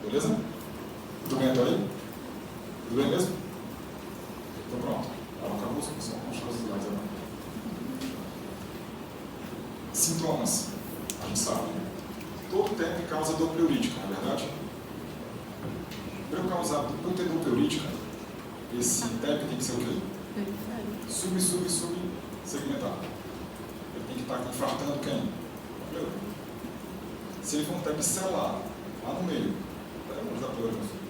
Beleza? Tudo bem até aí? Tudo bem mesmo? Então pronto. Ela acabou, são algumas coisas mais agora. Sintomas. A gente sabe. Todo TEP causa dor pleurítica, não é verdade? Para eu ter dor pleurítica, esse TEP tem que ser o quê? Segmentado. Ele tem que estar infartando quem? A pleura. Se ele for um TEP celular, lá no meio, pega longe da pleura, meu filho.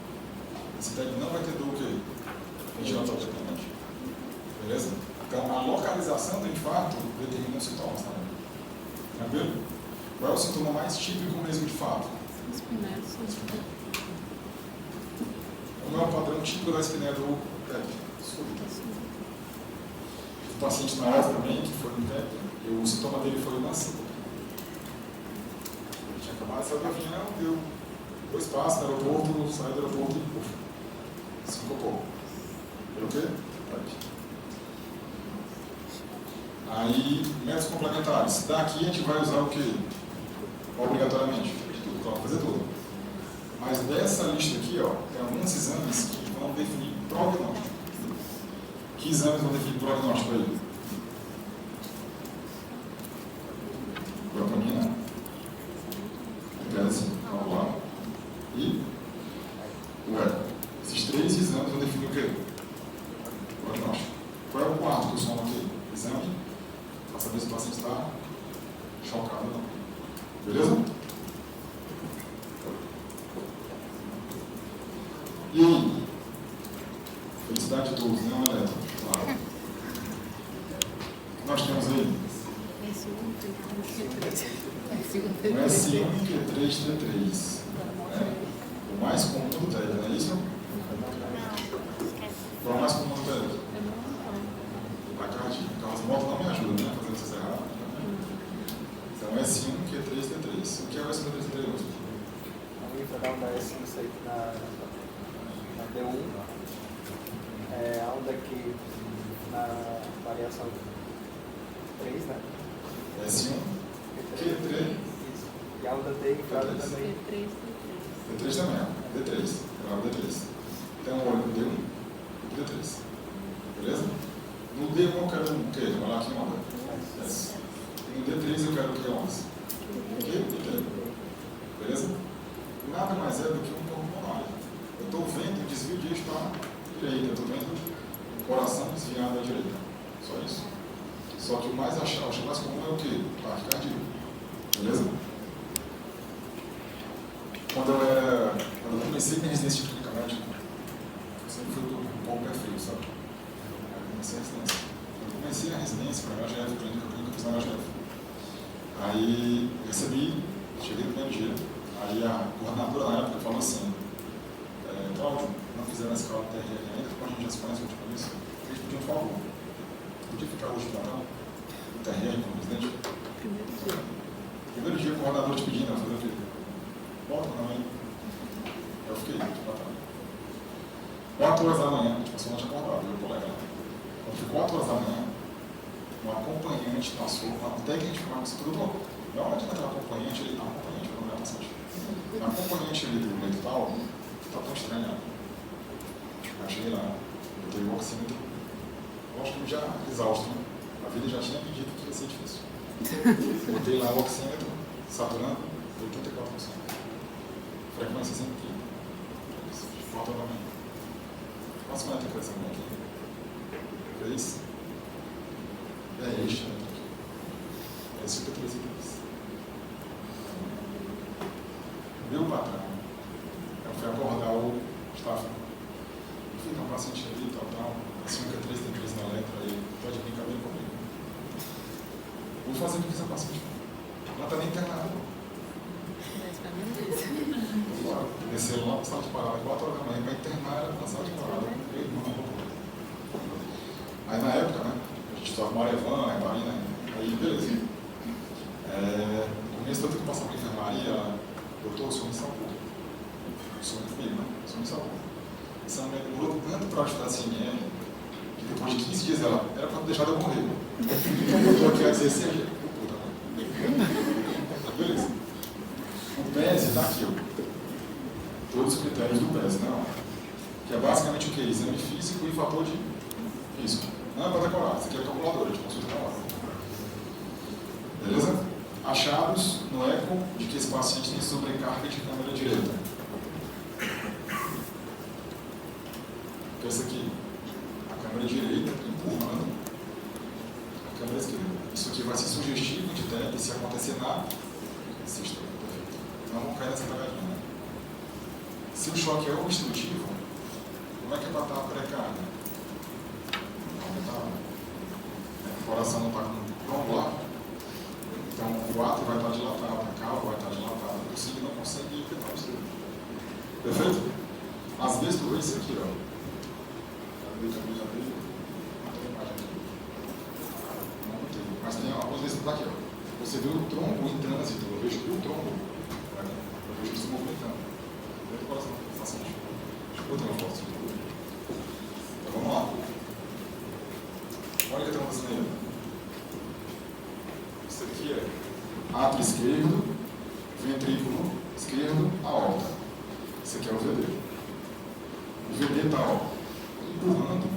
Esse TEP não vai ter dor o quê? Ventilatório dependente. Beleza? Então, a localização do infarto determina os sintomas também. Tranquilo? Qual é o sintoma mais típico mesmo de fato? Como é o padrão típico da espinéia do TEP? Súbita. O paciente na hora também, que foi no TEP, e o sintoma dele foi uma síncope. Ele tinha acabado de sair do avião, deu 2 passos no aeroporto, saiu do aeroporto e puf, sincopou. Deu o quê? Aí, métodos complementares. Daqui a gente vai usar o quê? Obrigatoriamente. Tudo, claro, fazer tudo. Mas dessa lista aqui, ó, tem alguns exames que vão definir prognóstico. Que exames vão definir prognóstico aí? Troponina, PES, calcular e o eco. Esses 3 exames vão definir o quê? Prognóstico. Qual é o quarto que eu somo aqui? Exame, para saber se o paciente está chocado ou não. Beleza? E aí? Felicidade de todos, né, Eletro? Claro. O que nós temos aí? Um S1, Q3, T3. O mais comum do TED, não é isso? Qual é o mais comum do TED? A cardíaca. Carlos Moto não me ajuda, né? Fazendo isso errado. Então, S1, Q3, T3. O que é o S1, Q3, T3? A gente vai dar um S isso aí na D1. A onda aqui na variação 3, né? S1, Q3. Isso. E a onda D entrada também. D3 também, ó. D3. É o D3. Então, olho no D1 e no D3. Beleza? No D1 eu quero o quê? Olha lá que onda. S. E no D3 eu quero o que ondas? O quê? D3. Beleza? Nada mais é do que um pulmonar. Eu estou vendo o desvio de eixo para a direita. Eu estou vendo o coração desviado à direita. Só isso. Só que o mais comum é o quê? Taquicardia. Beleza? Quando eu comecei minha residência de clínica médica, eu sempre fui um pouco pé frio, sabe? Eu comecei a residência. Quando eu comecei a residência, para a HGF, clínica fiz na HGF. Aí recebi, cheguei no primeiro dia, aí a coordenadora na época falou assim, Cláudio, não fizeram a escola TRR ainda, como a gente já se conhece, eu te conheço, eles pediam um favor. Podia ficar hoje de Natal? O TRR como presidente? Primeiro dia o coordenador te pedindo, fazer o quê? Volta não, hein? Eu fiquei de Natal. 4 horas da manhã, a gente passou a noite acordado, eu e o colega lá. Quando foi 4 horas da manhã, um acompanhante passou, até que a gente ficava tudo louco. Na hora de naquela acompanhante, ele não é bastante. A acompanhante ali do leito tal, tá tão estranha. Eu cheguei lá, botei o oxímetro, eu acho que já exausto, né? A vida já tinha pedido que ia ser difícil. Botei lá o oxímetro, saturando, 84%. Frequência 130. Falta pra mim. Quantos metros tem que fazer aqui? 3. É este, né? Esse fica 3 e 3. Meu patrão, eu fui abordar o staff. Fica um paciente ali, tal. Assim que 3 tem 3 na letra, aí pode brincar bem comigo. Vou fazer o que quiser paciente. Ela tá nem internada. Desceram lá para a sala de parada, 4 horas da manhã, para internar ela na sala de parada. Aí na época, né, a gente estava Marevan, Heparina, aí beleza. No começo, tanto que eu passava para a enfermaria, doutor, o senhor me salvou. O senhor me comigo, né? O senhor me salvou. Essa mulher demorou tanto para ajudar a CML, que depois de 15 dias ela era para deixar de eu morrer. Eu estou aqui a 16 dias. Beleza. O PES está aqui, ó. Todos os critérios do PES, né? Que é basicamente o que? Exame físico e fator de risco. Não é para decorar, isso aqui é calculadora, a gente consulta na hora. Beleza? Achados no eco de que esse paciente tem sobrecarga de câmera direita. Que é essa aqui. A câmera direita empurrando a câmera esquerda. Isso aqui vai ser sugestivo de TEP se acontecer na sistema. Perfeito. Então vamos cair nessa pegadinha, né? Se o choque é obstrutivo, como é que é para estar a pré-carga? O coração não está com trombo. Então o ato vai estar dilatado, a cava vai estar dilatada, o sangue não consegue infiltrar o sangue. Perfeito? Às vezes tu vê isso aqui, ó. Mas tem algumas vezes que está aqui, ó. Você vê o trombo em trânsito, eu vejo o trombo, eu vejo isso movimentando. Dentro do coração do paciente. Escuta uma foto. Então vamos lá. Olha o que está acontecendo aí. Isso aqui é átrio esquerdo, ventrículo esquerdo, aorta. Isso aqui é o VD. O VD está empurrando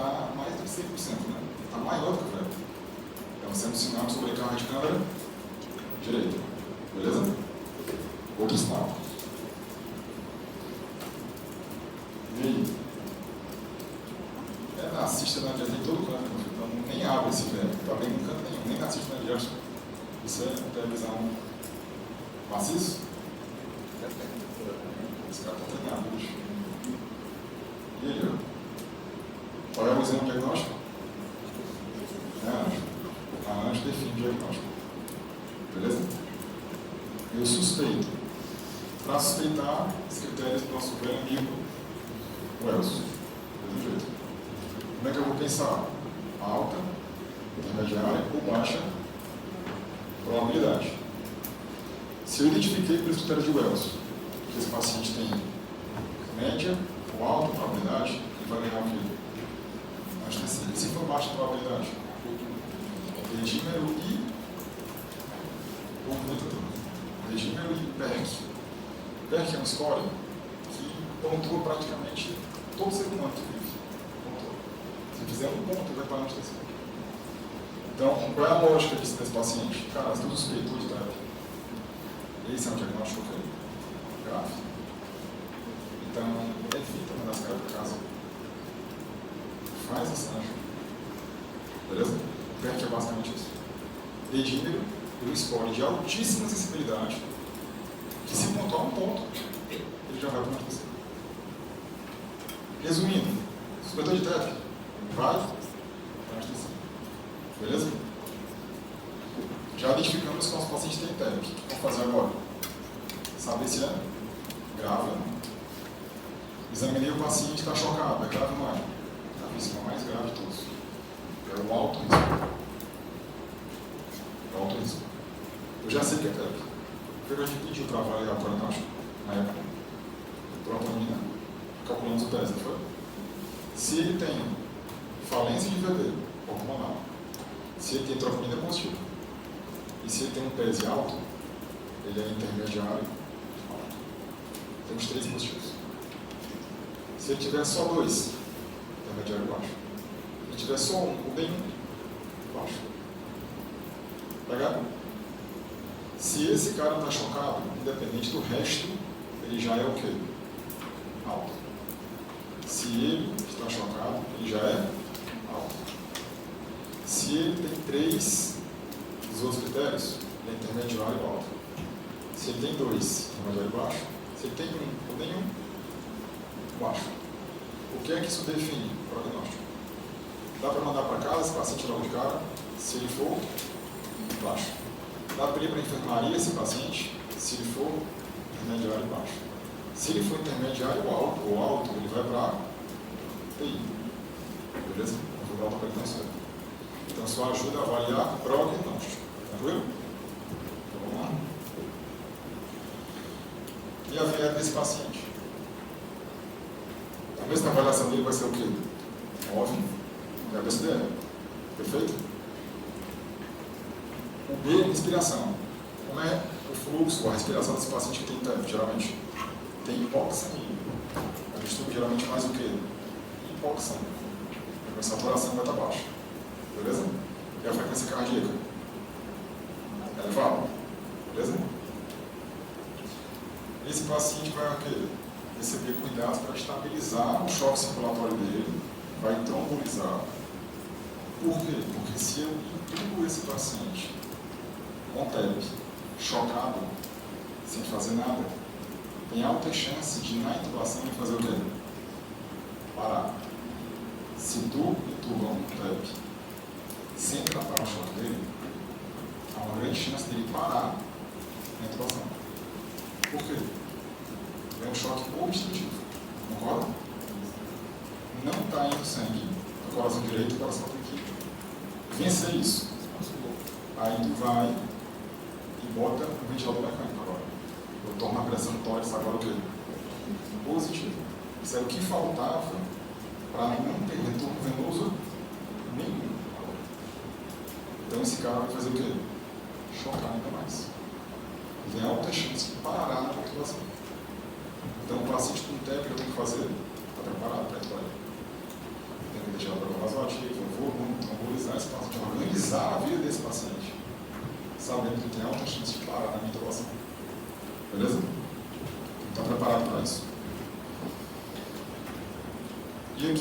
está mais de 100%, né? Está maior do que o velho. Então, sendo sinal de sobrecarga de câmera direita. Beleza? Outro sinal. E aí? Assista na direita em todo canto, então nem abre esse velho. Está bem no canto nenhum, nem assiste na direita. Isso é televisão maciço? Esse cara está treinado, bicho. E aí, ó? Qual é o exame diagnóstico? A anjo define o diagnóstico. Beleza? Eu suspeito. Para suspeitar, os critérios do nosso velho amigo, o Elcio. Do jeito. Como é que eu vou pensar? Alta, intermediária ou baixa probabilidade. Se eu identifiquei pelos critérios de Wells que esse paciente tem média ou alta probabilidade, ele vai ganhar o quê? Acho que assim, se for baixa probabilidade, dedímero e dedímero e PERC. PERC é uma score que pontua praticamente todo ser humano que vive. Pontua. Se fizer um ponto, vai parar no terceiro. Então, qual é a lógica desse paciente? Cara, se tu suspeitou de TEP, esse é um diagnóstico grave. Então, evita mandar as caras para casa. Faz essa ajuda. Beleza? O PERC é basicamente isso. Dedímero e o score de altíssima sensibilidade, que se pontuar um ponto, ele já vai para o terceiro. Resumindo, suspeitou de TEP, vai para o terceiro. Beleza? Já identificamos que o nosso paciente tem TEP. O que vamos fazer agora? Saber se é grave ou não. Examinei o paciente, está chocado. É grave ou não é? Gravíssimo, é o mais grave de todos. É o alto risco. É o alto risco. Eu já sei que é TEP. O que a gente pediu para avaliar o prognóstico na época? Troponina. Calculamos o PES, não foi? Se ele tem falência de VD hormonal, se ele tem troponina positiva, e se ele tem um PES alto, ele é intermediário alto. Temos 3 positivos. Se ele tiver só 2, intermediário baixo. Se ele tiver só 1, ou bem 1, baixo. Pegado? Se esse cara está chocado, independente do resto, ele já é o quê? Alto. Se ele está chocado, ele já é alto. Se ele tem 3 dos outros critérios, ele é intermediário alto. Se ele tem 2, intermediário baixo. Se ele tem 1 ou nenhum, baixo. O que é que isso define? Prognóstico. Dá para mandar para casa esse paciente logo de cara, se ele for baixo. Dá para ir para a enfermaria esse paciente, se ele for intermediário baixo. Se ele for intermediário ou alto, ele vai para TI. Beleza? Eu vou dar outra pretensão. Então, só ajuda a avaliar prognóstico. Tranquilo? Então, vamos lá. E a VE desse paciente? A mesma avaliação dele vai ser o quê? 9. É a BCDR. Perfeito? O B, inspiração. Como é o fluxo, a respiração desse paciente que tem TEP, geralmente? Tem hipoxemia. A gente estuda geralmente mais o quê? Hipoxemia. A saturação vai estar baixa. Beleza? E a frequência cardíaca? Elevada. Beleza? Esse paciente vai receber cuidados para estabilizar o choque circulatório dele, vai trombolizar. Por quê? Porque se eu intubo esse paciente com TEP, chocado, sem fazer nada, tem alta chance de, na intubação, ele fazer o quê? Parar. Se tu intuba um TEP sem tratar o choque dele, há uma grande chance dele parar na intubação. Por quê? É um choque obstrutivo. Concorda? Não está indo sangue no coração direito, o coração tem que vencer isso. Aí tu vai e bota o ventilador mecânico agora. Eu torno a pressão do tórax agora o quê? Positivo. Isso é o que faltava para não ter retorno venoso nenhum. Então esse cara vai fazer o quê? Chocar ainda mais. Tem alta chance de parar na intubação. Então o paciente com TEP, eu tenho que fazer, está preparado para a história. Tem que deixar para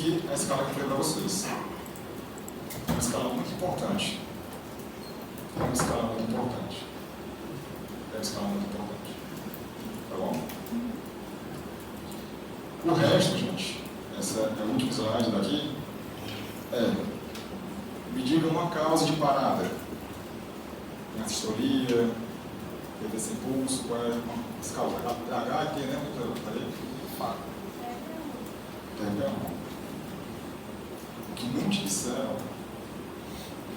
aqui a escala que eu falei para vocês. É uma escala muito importante. É uma escala muito importante. É uma escala muito importante. Tá bom? O resto, gente, esse é o último slide daqui, me diga uma causa de parada. Sistolia, PV sem pulso, qual é as causas? H e T, né? O que não te disseram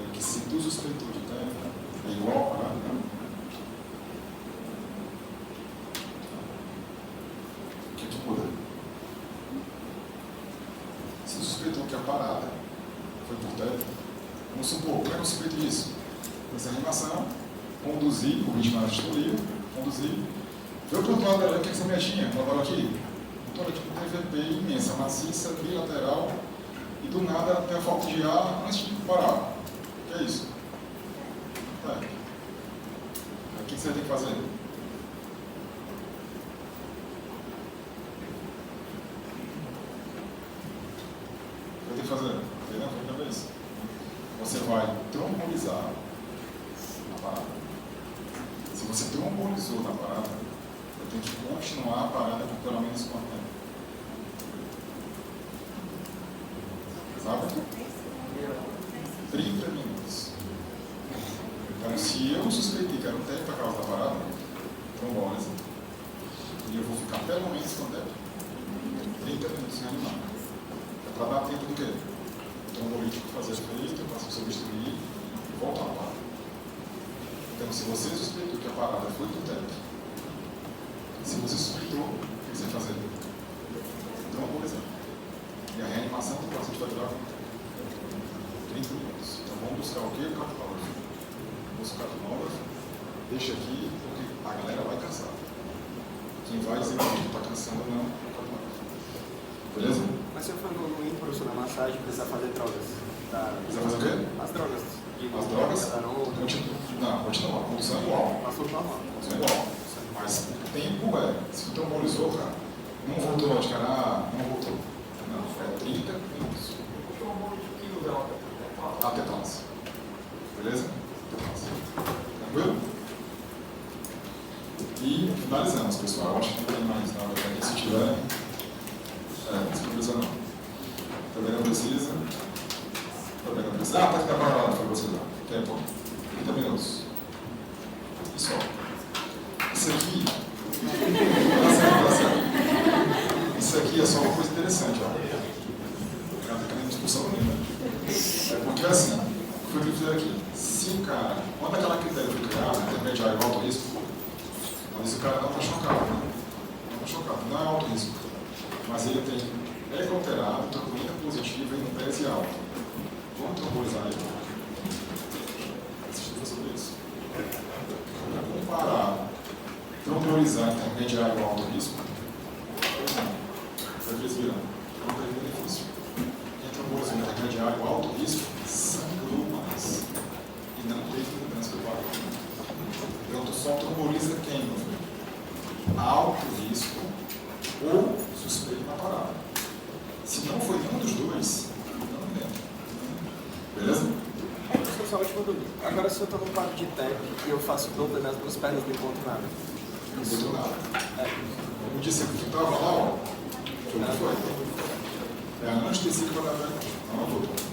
é que se tu suspeitou de técnica é igual a parada, né? O que muda? Se tu suspeitou que a parada foi por técnica, vamos supor, como é que eu suspeito disso? Essa animação, conduzir, o ritmo da sistolia, conduzir. Veio para o outro lado dela, o que você me tinha? Uma bola aqui? Uma bola aqui com TVP imensa, maciça, bilateral, e do nada tem a falta de ar antes de parar. O que é isso? O que você tem que fazer? O que eu tenho que fazer? Foi a vez. Você vai trombolizar na parada. Se você trombolizou na parada, eu tenho que continuar a parada por pelo menos quanto tempo? Sabe? 30 minutos. Então, se eu suspeitei que era o tempo para causa da parada, trombólise, e eu vou ficar pelo menos quanto tempo? 30 minutos sem animar. É para dar tempo do quê? Trombolítico fazer efeito, passa a substituir e voltar a parada. Então, se você suspeitou que a parada foi do tempo, se você suspeitou, o que você vai fazer? Trombolizar. E a reanimação do paciente vai durar 30 minutos. Então, vamos buscar o quê? O cardiógrafo. Buscar o cardiógrafo, deixa aqui, porque a galera vai cansar. Quem vai dizer que está cansando ou não, é o cardiógrafo. Beleza? Mas se eu for evoluir, professor, na massagem, precisa fazer drogas? Precisa fazer o quê? As drogas. As drogas? Não, continua. Condição igual. Passou normal. Condição igual. Mas o tempo se tu trombolizou, cara, não voltou de cara, não voltou. Não, é 30 minutos. Até tetose. Beleza? Tetose. Tranquilo? E finalizamos, pessoal. Acho que não tem mais nada aqui. Se tiver, se não precisa não. Também não precisa. Também não precisa. Tá parado, foi você lá. Tempo. 30 minutos. E só. Isso aqui. Isso aqui é só uma coisa interessante, ó. Ela tá querendo discussão nenhuma. Porque assim, o que eu fizer aqui? Se o cara, quando aquela critério foi criada, intermediário e alto risco, mas o cara não está chocado, né? Não está chocado, não é alto risco. Mas ele tem eco alterado, troponina positiva e no PES alto. Vamos trombolizar ele. Assistir sobre isso. Vamos comparar trombolizar intermediário e alto risco. Vocês viram? Não tem benefício. Quem trombolizou intermediário e alto risco sangrou mais. E não teve mudança do valor. Então, tu só tromboliza quem, meu filho? Alto risco ou suspeito na parada. Se não foi nenhum dos dois, não me lembro. Beleza? Só última dúvida. Agora, se eu estou num quadro de TEP e eu faço dobra nas duas pernas, não encontro nada. Não encontro nada. Como disse que tu estava lá, ó. Foi. É a não específica da verdade. Não, doutor.